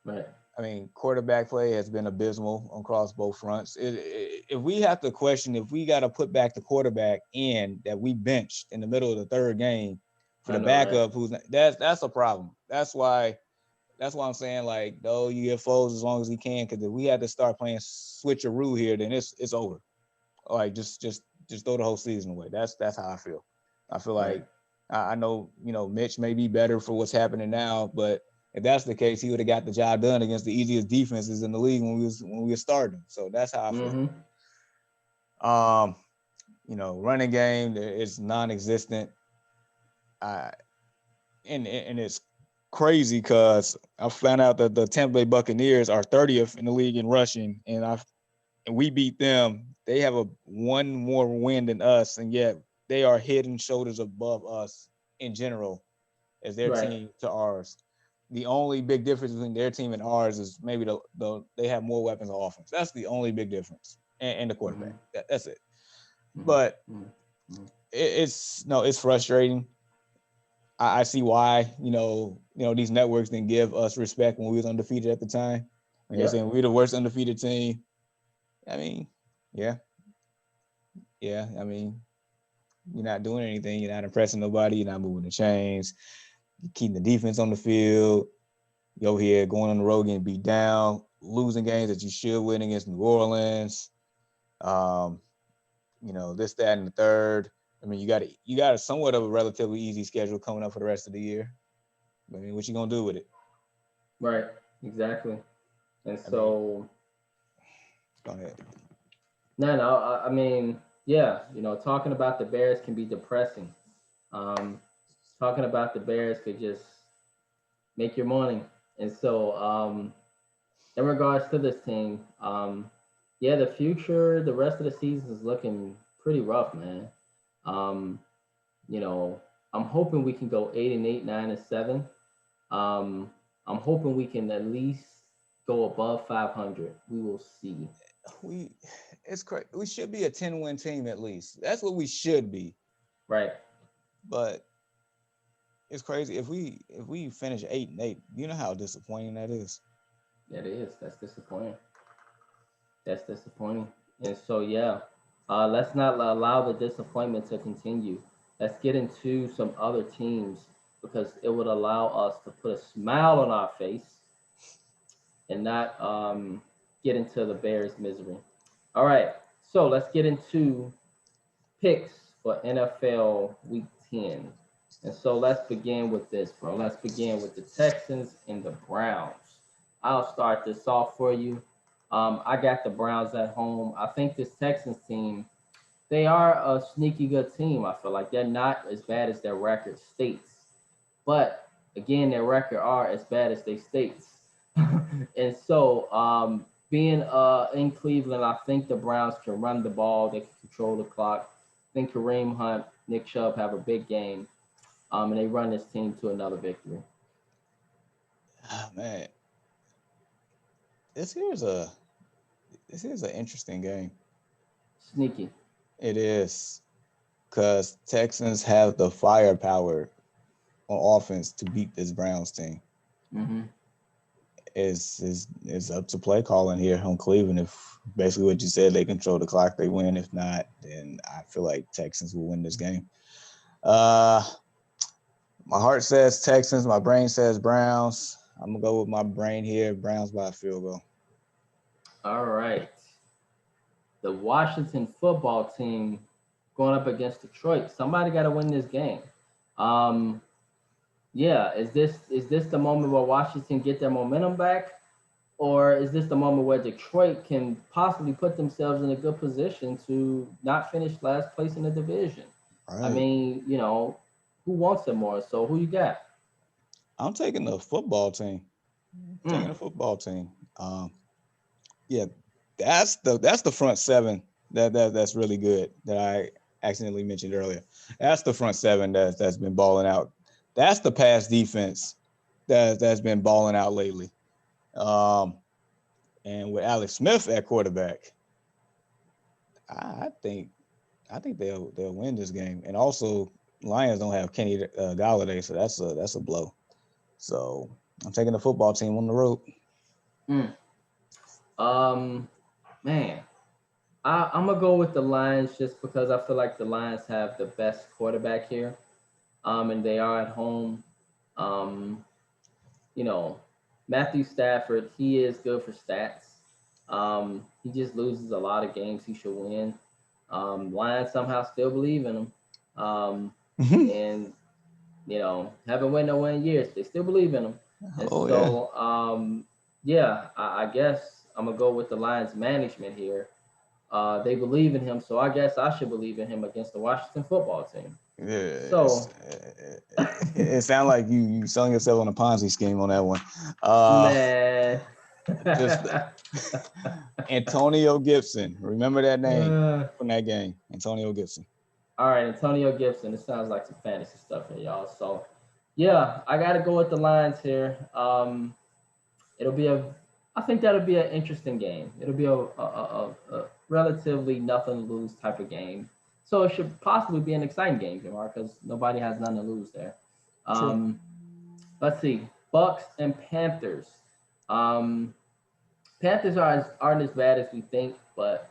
Right. I mean, quarterback play has been abysmal across both fronts. If we have to question if we got to put back the quarterback in that we benched in the middle of the third game for I the know, right? backup, that's a problem. That's why I'm saying, like, no, you get Foles as long as he can, because if we had to start playing switcheroo here, then it's over. Like, just throw the whole season away. That's how I feel. I feel Right. like I know Mitch may be better for what's happening now, but if that's the case, he would have got the job done against the easiest defenses in the league when we were starting. So that's how I feel. Mm-hmm. Um, running game is non-existent. and it's crazy because I found out that the Tampa Bay Buccaneers are 30th in the league in rushing, and we beat them. They have a one more win than us, and yet they are head and shoulders above us in general as their Right. team to ours. The only big difference between their team and ours is maybe the they have more weapons on offense. That's the only big difference, and the Mm-hmm. quarterback. That's it. Mm-hmm. But Mm-hmm. it's no, it's frustrating. I see why these networks didn't give us respect when we was undefeated at the time. When they're Yeah. saying we're the worst undefeated team. I mean, yeah, yeah. I mean, you're not doing anything. You're not impressing nobody. You're not moving the chains. You're keeping the defense on the field. You over here going on the road getting beat down, losing games that you should win against New Orleans. Um, this, that, and the third. I mean, you got a somewhat of a relatively easy schedule coming up for the rest of the year. I mean, what you gonna do with it? Right. Exactly. And I mean, so, go ahead. no. I mean, yeah. Talking about the Bears can be depressing. Um, Talking about the Bears could just make your morning. And so, in regards to this team, yeah, the future, the rest of the season is looking pretty rough, man. Um, you know, I'm hoping we can go 8-8, 9-7. Um, I'm hoping we can at least go above 500. We will see. we it's crazy. We should be a 10-win team at least. That's what we should be. Right. But it's crazy if we finish 8-8. You know how disappointing that is. That is. That's disappointing. That's disappointing. And so, yeah, let's not allow the disappointment to continue. Let's get into some other teams because it would allow us to put a smile on our face and not get into the Bears' misery. All right, so let's get into picks for NFL Week 10. And so let's begin with this, bro. Let's begin with the Texans and the Browns. I'll start this off for you. I got the Browns at home. I think this Texans team, they are a sneaky good team. I feel like they're not as bad as their record states. But again, their record are as bad as they states. And so being in Cleveland, I think the Browns can run the ball. They can control the clock. I think Kareem Hunt, Nick Chubb have a big game, and they run this team to another victory. Oh, man, this here's a this is an interesting game. Sneaky. It is because Texans have the firepower on offense to beat this Browns team. Mm-hmm. Is up to play calling here on Cleveland. If basically what you said, they control the clock, they win. If not, then I feel like Texans will win this game. Uh, my heart says Texans, my brain says Browns. I'm gonna go with my brain here. Browns by a field goal. All right. The Washington football team going up against Detroit. Somebody got to win this game. Um, yeah, is this the moment where Washington get their momentum back, or is this the moment where Detroit can possibly put themselves in a good position to not finish last place in the division? All I right, mean, who wants it more? So who you got? I'm taking the football team. Mm, Taking the football team. Yeah, that's the front seven that's really good that I accidentally mentioned earlier. That's the front seven that's been balling out. That's the pass defense that's been balling out lately. Um, and with Alex Smith at quarterback, I think they'll win this game. And also, Lions don't have Kenny Galladay, so that's a blow. So I'm taking the football team on the road. mm. Um, man, I'm gonna go with the Lions just because I feel like the Lions have the best quarterback here. And they are at home. Um, you know, Matthew Stafford, he is good for stats. He just loses a lot of games he should win. Lions somehow still believe in him. Um, and, haven't won no win in years. They still believe in him. And Oh yeah. so, yeah, I guess I'm going to go with the Lions management here. They believe in him. So I guess I should believe in him against the Washington football team. So, it sounds like you selling yourself on a Ponzi scheme on that one. man. Just Antonio Gibson. Remember that name Uh, from that game, Antonio Gibson. all right, Antonio Gibson. It sounds like some fantasy stuff here, y'all. So, yeah, I got to go with the Lions here. It'll be a, I think that'll be an interesting game. It'll be a relatively nothing to lose type of game. So it should possibly be an exciting game, Jamar, because nobody has nothing to lose there. True. Um, let's see, Bucks and Panthers. Um, Panthers aren't as bad as we think, but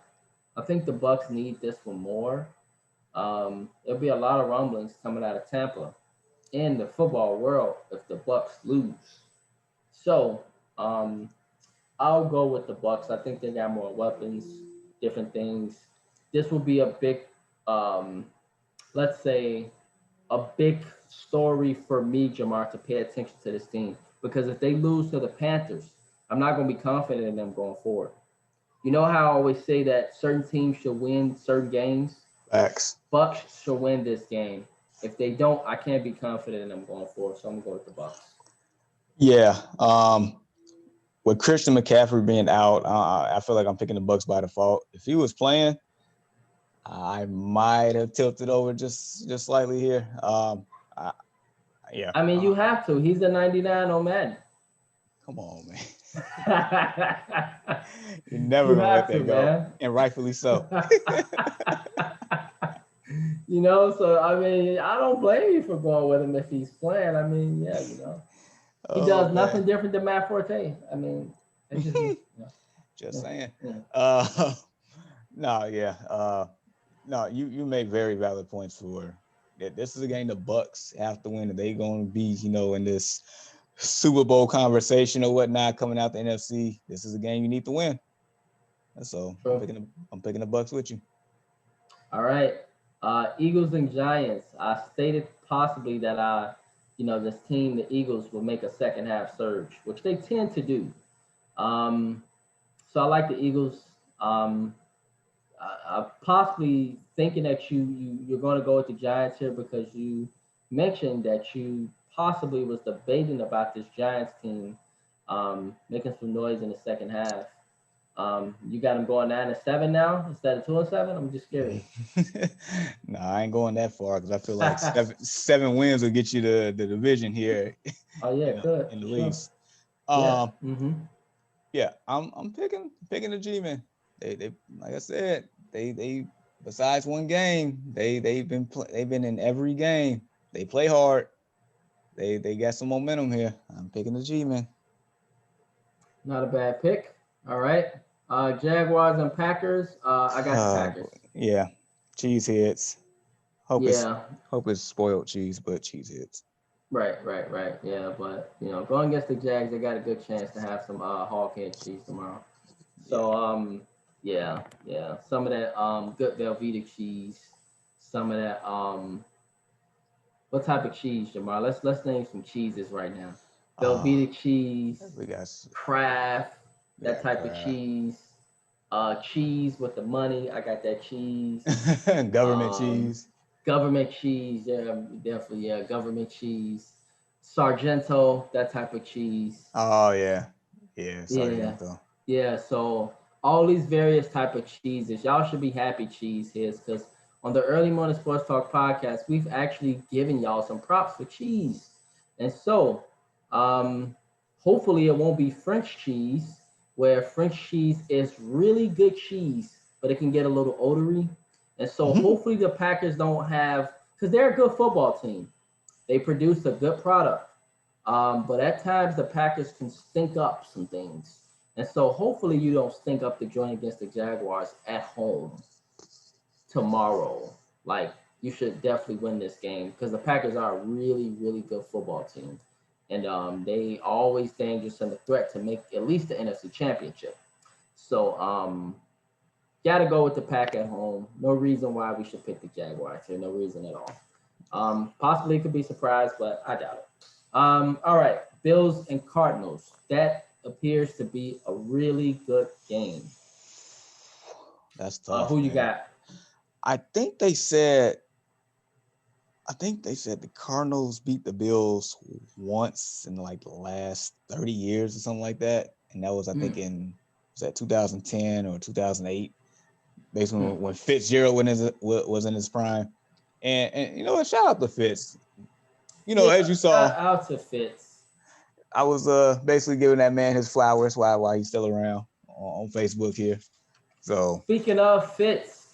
I think the Bucks need this one more. There'll be a lot of rumblings coming out of Tampa in the football world if the Bucks lose. So um, I'll go with the Bucks. I think they got more weapons, different things. This will be a big, um, let's say, a big story for me, Jamar, to pay attention to this team because if they lose to the Panthers, I'm not going to be confident in them going forward. You know how I always say that certain teams should win certain games. Facts. Bucks should win this game. If they don't, I can't be confident in them going forward. So I'm gonna go with the Bucks. Yeah. With Christian McCaffrey being out, I feel like I'm picking the Bucks by default. If he was playing, I might have tilted over just slightly here. I, yeah. I mean, you have to. He's a 99 on Madden. Come on, man. You're never You gonna let have to, that go, man. and rightfully so. So I mean, I don't blame you for going with him if he's playing. I mean, yeah, he Oh does man, nothing different than Matt Forte. I mean, it's just me. just saying. Yeah. No, yeah. No, you make very valid points for that. This is a game the Bucks have to win. They gonna be, in this Super Bowl conversation or whatnot coming out the NFC. This is a game you need to win. So True. I'm picking the Bucks with you. All right. Eagles and Giants. I stated possibly that this team, the Eagles, will make a second half surge, which they tend to do. Um, so I like the Eagles. I possibly thinking that you're going to go with the Giants here because you mentioned that you possibly was debating about this Giants team making some noise in the second half. You got them going 9-7 now instead of 2-7. I'm just curious. No, I ain't going that far because I feel like seven wins will get you the division here. Oh yeah, good. In the Sure. least. Yeah. Yeah, I'm picking the G-men. They like I said, they besides one game, they've been in every game. They play hard. They got some momentum here. I'm picking the G-men. Not a bad pick. All right. Jaguars and Packers. I got the Packers. Yeah, cheese heads. Hope Yeah. it's spoiled cheese, but cheese heads. Right. Yeah, but going against the Jags, they got a good chance to have some hog head cheese tomorrow. So yeah. Some of that good Velveeta cheese, some of that what type of cheese, Jamar? Let's name some cheeses right now. Velveeta cheese, We got Kraft, that type of Kraft. cheese. Cheese with the money. I got that cheese. Government cheese. Government cheese, yeah, definitely, yeah. Government cheese. Sargento, that type of cheese. Oh yeah. Yeah, Sargento. yeah. So all these various type of cheeses, y'all should be happy cheese here, because on the Early Morning Sports Talk podcast, we've actually given y'all some props for cheese, and so um, hopefully it won't be French cheese, where French cheese is really good cheese, but it can get a little odory, and so hopefully the Packers don't have, because they're a good football team, they produce a good product. But at times the Packers can stink up some things. And so hopefully you don't stink up the joint against the Jaguars at home tomorrow. Like you should definitely win this game because the Packers are a really, really good football team. And they always dangerous and a threat to make at least the NFC championship. So gotta go with the pack at home. No reason why we should pick the Jaguars here. No reason at all. Possibly it could be surprised, but I doubt it. All right, Bills and Cardinals. That appears to be a really good game. That's tough. Who you man. got? I think they said I think they said the Cardinals beat the Bills once in like the last 30 years or something like that. And that was, I think, Mm, in was that 2010 or 2008, basically mm. when Fitzgerald was in his prime. And you know what? Shout out to Fitz. You know, Yeah, as you shout saw, out to Fitz. I was basically giving that man his flowers while he's still around on Facebook here. So Speaking of Fitz,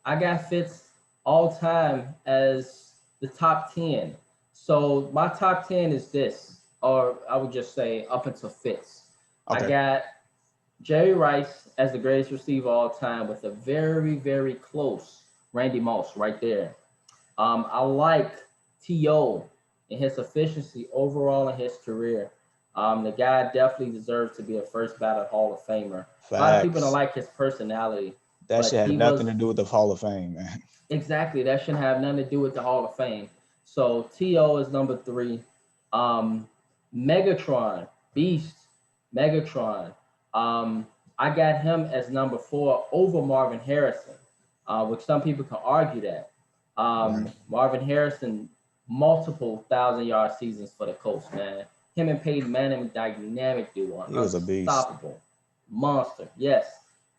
I got Fitz all time as the top 10. So my top 10 is this, or I would just say up until Fitz. I okay, got Jerry Rice as the greatest receiver all time with a very, very close Randy Moss right there. I like T.O. and his efficiency overall in his career. The guy definitely deserves to be a first ballot Hall of Famer. A lot of people don't facts. like his personality, That but shit had he nothing to was do with the Hall of Fame, man. exactly that shouldn't have nothing to do with the Hall of Fame. So T.O. is number three. Um, Megatron, Beast, Megatron. Um, I got him as number four over Marvin Harrison, which some people can argue that. Right. Marvin Harrison, multiple 1,000 yard seasons for the Colts, man. Him and Peyton Manning, dynamic duo, He was a beast. unstoppable, monster. Yes,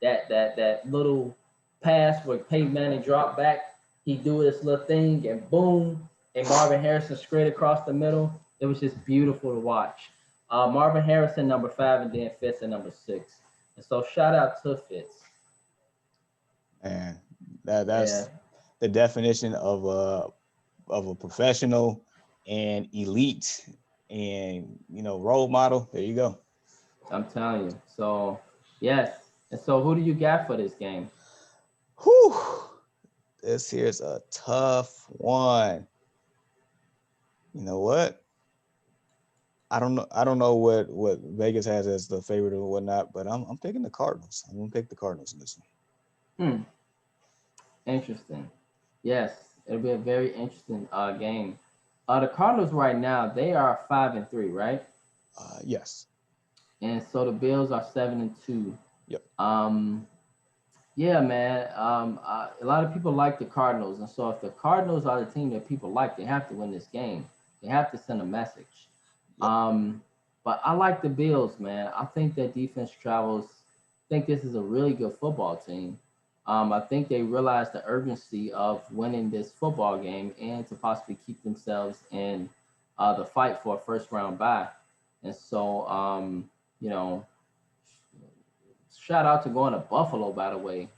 that little pass where Peyton Manning dropped back, he do this little thing and boom, and Marvin Harrison straight across the middle. It was just beautiful to watch. Marvin Harrison number five, and then Fitz at number six. And so shout out to Fitz. Man, Yeah, that's the definition of a professional and elite and role model. There you go. I'm telling you. So yes. And so who do you got for this game? Whew. This here's a tough one. You know what? I don't know what Vegas has as the favorite or whatnot, but I'm picking the Cardinals. I'm gonna pick the Cardinals in this one. Hmm. Interesting. Yes, it'll be a very interesting game. The Cardinals right now they are 5-3, right? Yes. And so the Bills are 7-2. Yep. Um, yeah, man. A lot of people like the Cardinals, and so if the Cardinals are the team that people like, they have to win this game. They have to send a message. Yep. Um, but I like the Bills, man. I think that defense travels. I think this is a really good football team. I think they realize the urgency of winning this football game and to possibly keep themselves in the fight for a first round bye. And so, you know, shout out to going to Buffalo, by the way,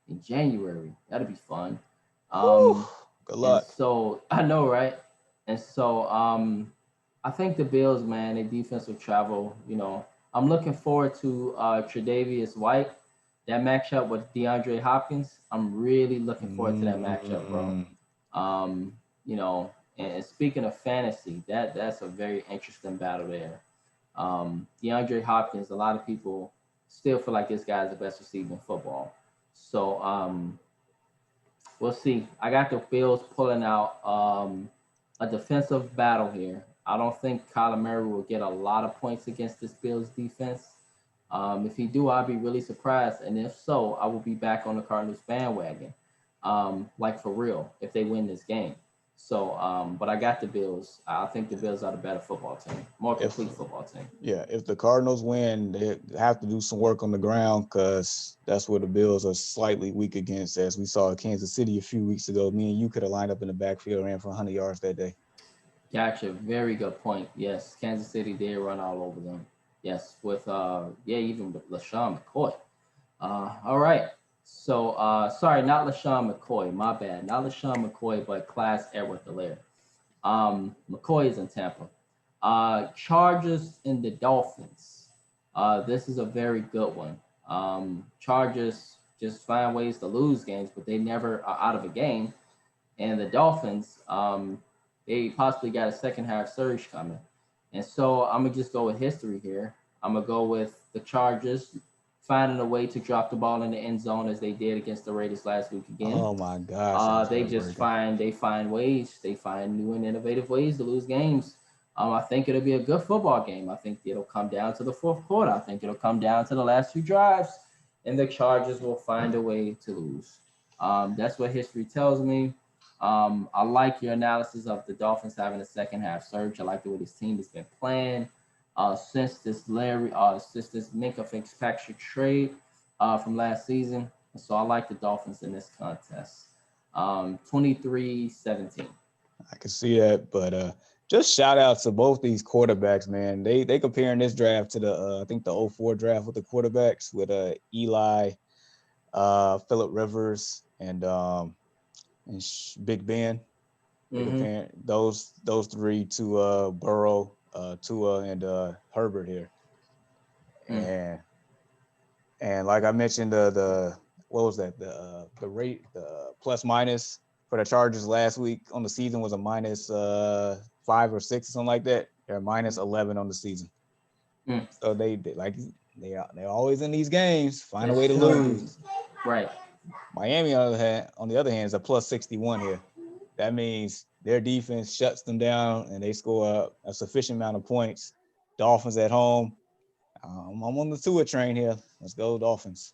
in January. That'll be fun. Whew. Um, Good and luck. so I know, right? And so I think the Bills, man, their defensive travel. I'm looking forward to Tre'Davious White. That matchup with DeAndre Hopkins. I'm really looking forward to that matchup, bro. Mm, Um, and speaking of fantasy, that's a very interesting battle there. DeAndre Hopkins, a lot of people still feel like this guy's the best receiver in football. So we'll see. I got the Bills pulling out a defensive battle here. I don't think Kyler Murray will get a lot of points against this Bills defense. If he do, I'll be really surprised. And if so, I will be back on the Cardinals bandwagon, like for real, if they win this game. So, but I got the Bills. I think the Bills are the better football team, more if complete football team. Yeah, if the Cardinals win, they have to do some work on the ground because that's where the Bills are slightly weak against. As we saw Kansas City a few weeks ago, me and you could have lined up in the backfield and ran for 100 yards that day. Gotcha. Very good point. Yes, Kansas City did run all over them. Yes, with even with LaShawn McCoy. All right. So sorry, not LaShawn McCoy. My bad. Not LaShawn McCoy, but Class Edward Delaire. McCoy is in Tampa. Chargers and the Dolphins. This is a very good one. Chargers just find ways to lose games, but they never are out of a game. And the Dolphins, they possibly got a second half surge coming. And so I'm gonna just go with history here. I'm gonna go with the Chargers finding a way to drop the ball in the end zone as they did against the Raiders last week again. Oh my gosh, that was heartbreaking. They find ways, they find new and innovative ways to lose games. I think it'll be a good football game. I think it'll come down to the fourth quarter. I think it'll come down to the last few drives, and the Chargers will find a way to lose. That's what history tells me. I like your analysis of the Dolphins having a second half surge. I like the way this team has been playing since this Minka Fitzpatrick trade from last season. So I like the Dolphins in this contest. 23-17. I can see that, but just shout out to both these quarterbacks, man. They comparing this draft to the I think the '04 draft with the quarterbacks with Eli, Phillip Rivers, and Big Ben. They Mm-hmm. comparing those three to Burrow, Tua, and Herbert here, Mm. and like I mentioned, the what was that the rate the plus minus for the Chargers last week on the season was a minus 5 or 6 or something like that. They're minus 11 on the season. Mm. So they're always in these games, find a way That's to true. lose. Right. Miami on the other hand is a plus 61 here. That means their defense shuts them down and they score a sufficient amount of points. Dolphins at home. I'm on the Tua train here. Let's go Dolphins.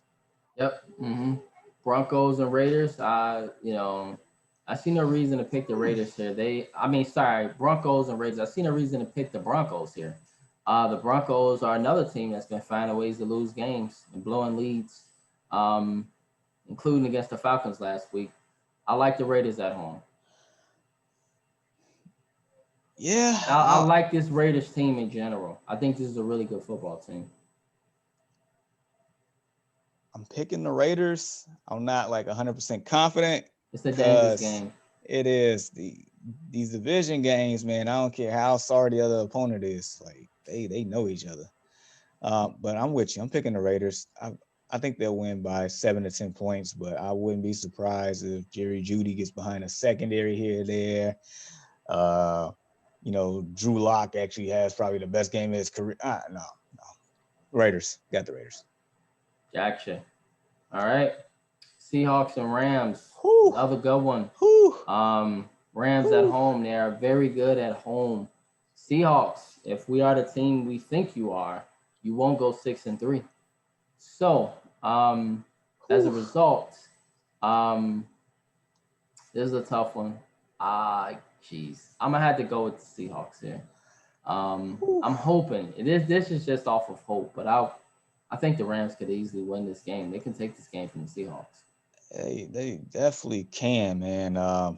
Yep. Mm-hmm. Broncos and Raiders. I see no reason to pick the Raiders here. Broncos and Raiders. I see no reason to pick the Broncos here. The Broncos are another team that's been finding ways to lose games and blowing leads, um, including against the Falcons last week. I like the Raiders at home. Yeah, I like this Raiders team in general. I think this is a really good football team. I'm picking the Raiders. I'm not like 100% confident It's a dangerous because game. it is these division games, man. I don't care how sorry the other opponent is. Like they know each other. But I'm with you. I'm picking the Raiders. I think they'll win by 7 to 10 points, but I wouldn't be surprised if Jerry Jeudy gets behind a secondary here or there. Drew Lock actually has probably the best game of his career. No. Raiders. Got the Raiders. Gotcha. All right. Seahawks and Rams. Whew. Another good one. Whew. Rams at home. They are very good at home. Seahawks, if we are the team we think you are, you won't go 6-3. So, as a result, this is a tough one. Jeez. I'm gonna have to go with the Seahawks here. I'm hoping this is just off of hope, but I think the Rams could easily win this game. They can take this game from the Seahawks. They definitely can, man.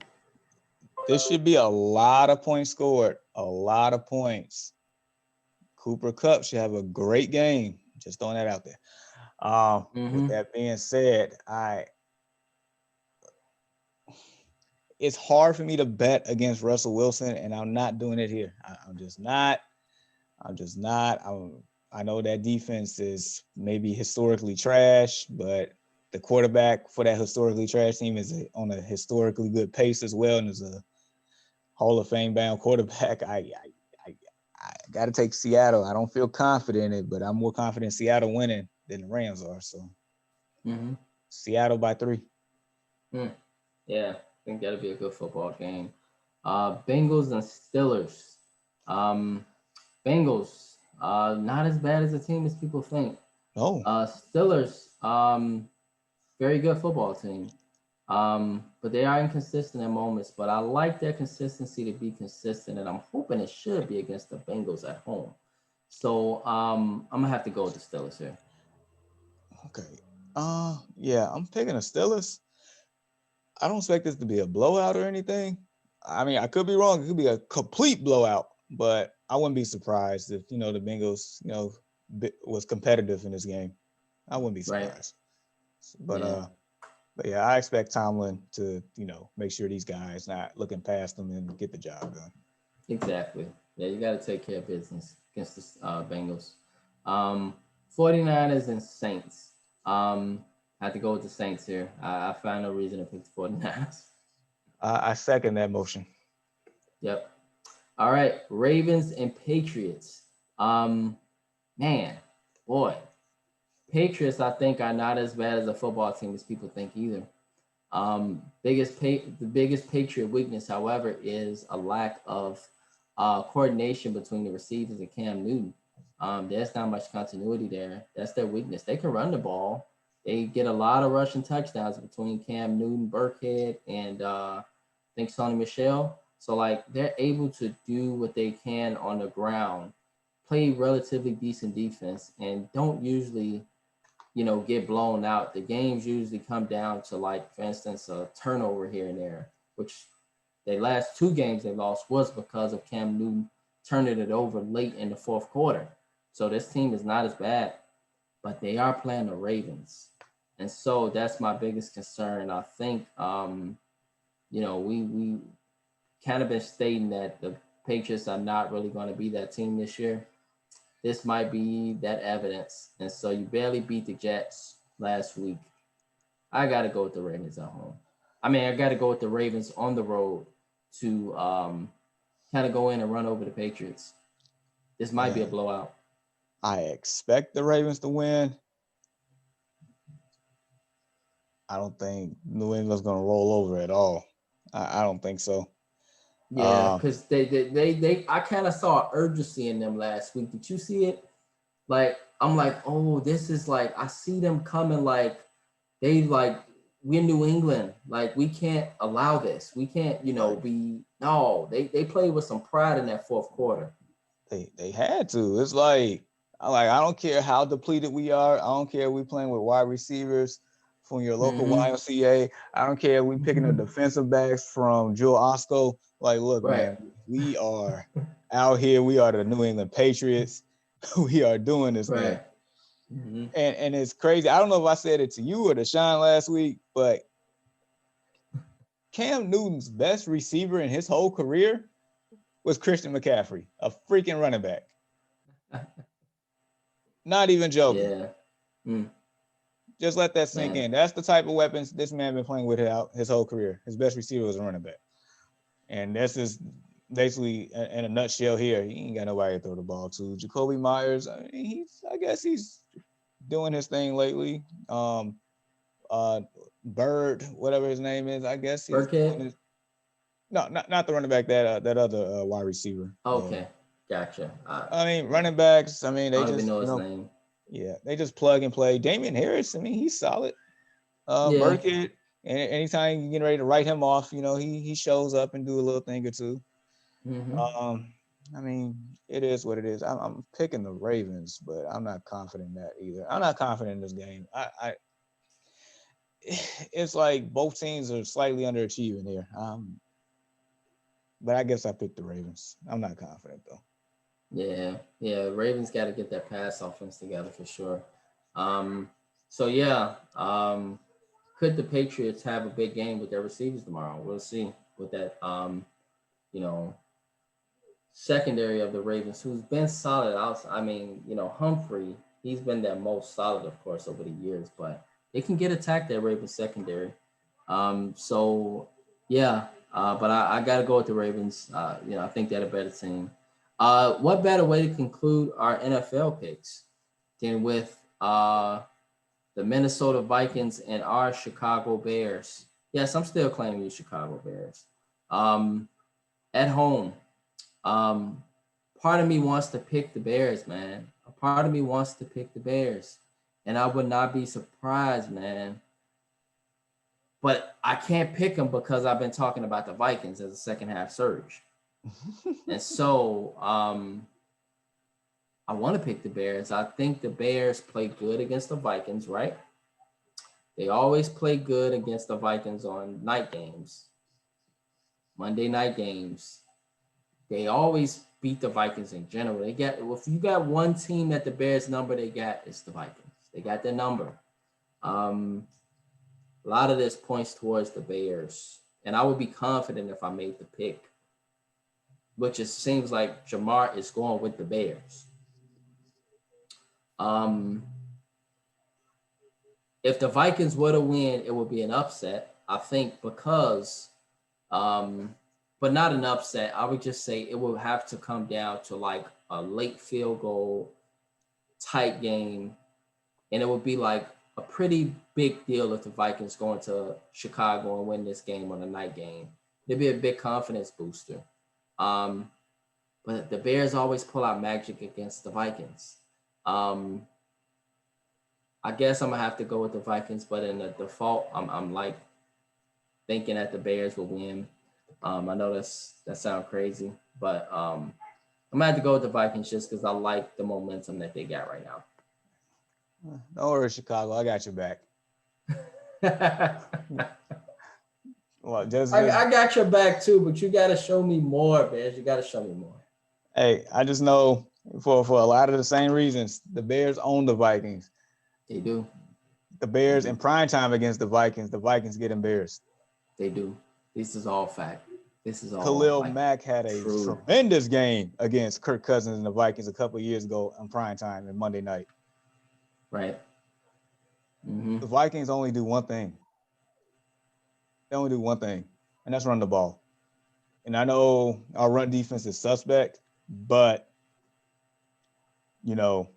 This should be a lot of points scored. A lot of points. Cooper Kupp should have a great game. Just throwing that out there. With that being said, it's hard for me to bet against Russell Wilson, and I'm not doing it here. I'm just not. I know that defense is maybe historically trash, but the quarterback for that historically trash team is on a historically good pace as well, and is a Hall of Fame bound quarterback. I got to take Seattle. I don't feel confident in it, but I'm more confident in Seattle winning than the Rams are. So Seattle by 3. Yeah, I think that'll be a good football game. Bengals and Steelers. Bengals, not as bad as a team as people think. No. Steelers, very good football team. But they are inconsistent at moments. But I like their consistency to be consistent, and I'm hoping it should be against the Bengals at home. So I'm gonna have to go with the Steelers here. Okay. Yeah, I'm picking the Steelers. I don't expect this to be a blowout or anything. I mean, I could be wrong. It could be a complete blowout, but I wouldn't be surprised if the Bengals was competitive in this game. I wouldn't be surprised. Right. But yeah, I expect Tomlin to make sure these guys not looking past them and get the job done. Exactly. Yeah, you got to take care of business against the Bengals. 49ers and Saints. I have to go with the Saints here. I find no reason to pick the 49ers. I second that motion. Yep. All right. Ravens and Patriots. Man, boy. Patriots, I think, are not as bad as a football team as people think either. The biggest Patriot weakness, however, is a lack of coordination between the receivers and Cam Newton. There's not much continuity there. That's their weakness. They can run the ball. They get a lot of rushing touchdowns between Cam Newton, Burkhead, and I think Sonny Michelle. So like they're able to do what they can on the ground, play relatively decent defense, and don't usually, get blown out. The games usually come down to, like, for instance, a turnover here and there, which their last two games they lost was because of Cam Newton turning it over late in the fourth quarter. So this team is not as bad, but they are playing the Ravens. And so that's my biggest concern. I think we kind of been stating that the Patriots are not really going to be that team this year. This might be that evidence. And so you barely beat the Jets last week. I got to go with the Ravens at home. I mean, I got to go with the Ravens on the road to kind of go in and run over the Patriots. This might be a blowout. I expect the Ravens to win. I don't think New England's going to roll over at all. I don't think so. Yeah, because they I kind of saw urgency in them last week. Did you see it? Like, I'm like, oh, this is like, I see them coming. Like, we're New England. Like, we can't allow this. We can't, they played with some pride in that fourth quarter. They had to. It's like I don't care how depleted we are. I don't care if we playing with wide receivers from your local YMCA. I don't care if we picking up defensive backs from Joe Osco. Like, look, man, we are out here. We are the New England Patriots. We are doing this thing. And it's crazy. I don't know if I said it to you or to Sean last week, but Cam Newton's best receiver in his whole career was Christian McCaffrey, a freaking running back. Not even joking. Yeah. Just let that sink in. That's the type of weapons this man been playing with his whole career. His best receiver was a running back. And this is basically in a nutshell here. He ain't got nobody to throw the ball to. Jacoby Myers, I guess he's doing his thing lately. Bird, whatever his name is, I guess he's doing his, no, not the running back, that other wide receiver. Okay, gotcha. I mean, running backs, I mean, they I don't just, even know his name. Yeah, they just plug and play. Damian Harris, I mean, he's solid. Burkett, and anytime you get ready to write him off, he shows up and do a little thing or two. I mean, it is what it is. I'm picking the Ravens, but I'm not confident in that either. I'm not confident in this game. It's like both teams are slightly underachieving here. But I guess I picked the Ravens. I'm not confident though. Yeah. Ravens got to get that pass offense together for sure. Could the Patriots have a big game with their receivers tomorrow? We'll see with that. Secondary of the Ravens, who's been solid. Humphrey, he's been their most solid, of course, over the years, but they can get attacked at Ravens secondary. But I got to go with the Ravens. I think they're a better team. What better way to conclude our NFL picks than with the Minnesota Vikings and our Chicago Bears? Yes, I'm still claiming you Chicago Bears. At home. Part of me wants to pick the Bears, man. A part of me wants to pick the Bears. And I would not be surprised, man. But I can't pick them because I've been talking about the Vikings as a second half surge. And so I want to pick the Bears. I think the Bears play good against the Vikings, right? They always play good against the Vikings on night games, Monday night games. They always beat the Vikings in general. If you got one team that the Bears number they got, it's the Vikings. They got their number. A lot of this points towards the Bears. And I would be confident if I made the pick, which it seems like Jamar is going with the Bears. If the Vikings were to win, it would be an upset, I think, because but not an upset. I would just say it will have to come down to like a late field goal, tight game, and it would be like a pretty big deal if the Vikings go into Chicago and win this game on a night game. It'd be a big confidence booster. But the Bears always pull out magic against the Vikings. I guess I'm gonna have to go with the Vikings, but in the default, I'm like thinking that the Bears will win. I know that sounds crazy, but I'm gonna have to go with the Vikings just because I like the momentum that they got right now. Don't worry, Chicago. I got your back. Well, I got your back too, but you gotta show me more, Bears. You gotta show me more. hey, I just know for a lot of the same reasons, the Bears own the Vikings. They do. The Bears in prime time against the Vikings get embarrassed. They do. This is all fact. This is all Khalil like Mack had a true. tremendous game against Kirk Cousins and the Vikings a couple of years ago on prime time and Monday night. Right. Mm-hmm. The Vikings only do one thing. They only do one thing, and that's run the ball. And I know our run defense is suspect, but you know,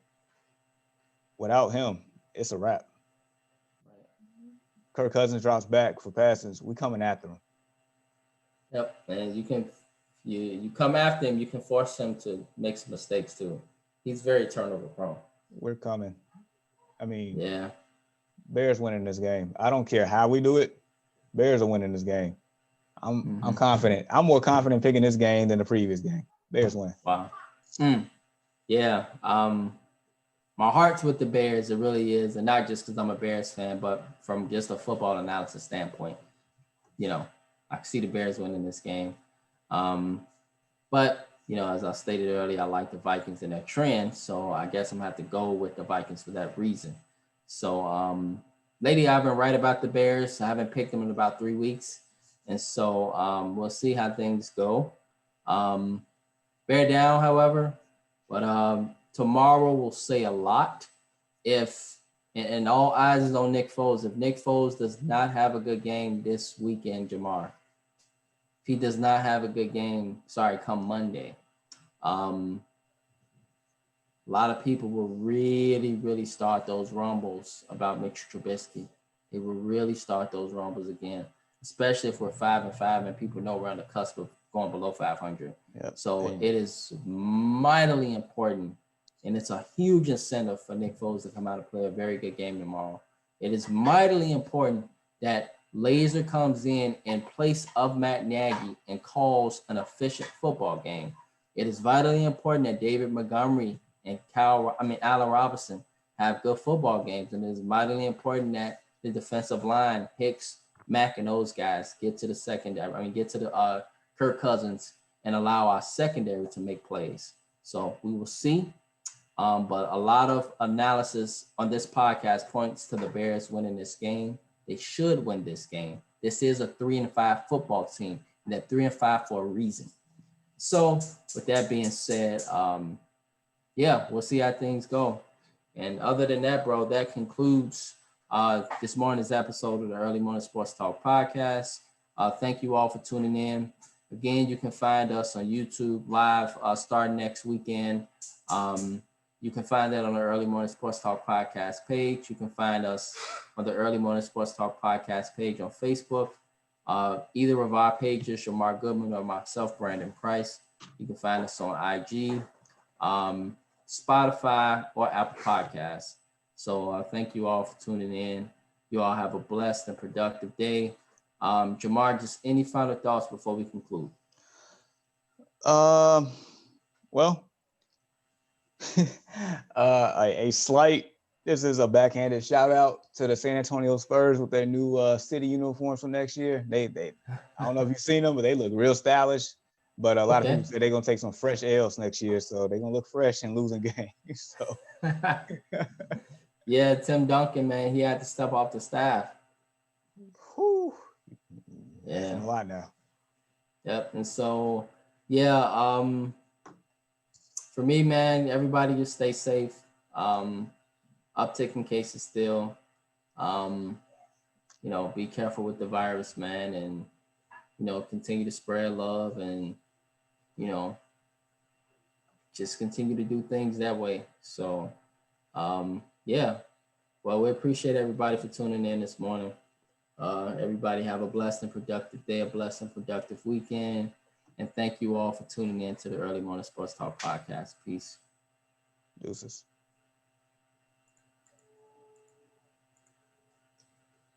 without him, it's a wrap. Kirk Cousins drops back for passes. We coming after him. Yep. And you come after him, you can force him to make some mistakes too. He's very turnover prone. We're coming. I mean, Yeah. Bears winning this game. I don't care how we do it. Bears are winning this game. I'm confident. I'm more confident picking this game than the previous game. Bears win. Wow. Yeah. My heart's with the Bears. It really is, and not just because I'm a Bears fan, but from just a football analysis standpoint. You know, I see the Bears winning this game. But as I stated earlier, I like the Vikings in their trend, so I guess I'm gonna have to go with the Vikings for that reason. So, lately I've been right about the Bears. I haven't picked them in about 3 weeks, and so we'll see how things go. Um, Bear down, however, but tomorrow will say a lot. If and all eyes is on Nick Foles. If Nick Foles does not have a good game this weekend, Jamar, if he does not have a good game, come Monday, a lot of people will really, really start those rumbles about Mitch Trubisky. They will really start those rumbles again, especially if we're 5-5 and people know we're on the cusp of going below 500. Yep. So it is mightily important, and it's a huge incentive for Nick Foles to come out and play a very good game tomorrow. It is mightily important that Laser comes in place of Matt Nagy and calls an efficient football game. It is vitally important that David Montgomery and Allen Robinson have good football games, and it is vitally important that the defensive line, Hicks, Mack, and those guys get to the secondary. Get to the Kirk Cousins and allow our secondary to make plays. So we will see. But a lot of analysis on this podcast points to the Bears winning this game. They should win this game. This is a 3-5 football team, and they're 3-5 for a reason. So with that being said, we'll see how things go. And other than that, bro, that concludes this morning's episode of the Early Morning Sports Talk podcast. Thank you all for tuning in. Again, you can find us on YouTube live starting next weekend. You can find that on the Early Morning Sports Talk podcast page. You can find us on the Early Morning Sports Talk podcast page on Facebook. Either of our pages, Shamar Goodman or myself, Brandon Price. You can find us on IG, Spotify, or Apple Podcasts. So thank you all for tuning in. You all have a blessed and productive day. Jamar, just any final thoughts before we conclude? Well, a slight. This is a backhanded shout out to the San Antonio Spurs with their new city uniforms for next year. They I don't know if you've seen them, but they look real stylish. But a lot of people say they're gonna take some fresh L's next year, so they're gonna look fresh and losing games. So yeah, Tim Duncan, man, he had to step off the staff. Whew. Yeah, a lot now. Yep, and so for me, man, everybody just stay safe. Uptick in cases still. Be careful with the virus, man, and continue to spread love and just continue to do things that way. So well, we appreciate everybody for tuning in this morning. Everybody have a blessed and productive day, a blessed and productive weekend. And thank you all for tuning in to the Early Morning Sports Talk podcast. Peace. Deuces.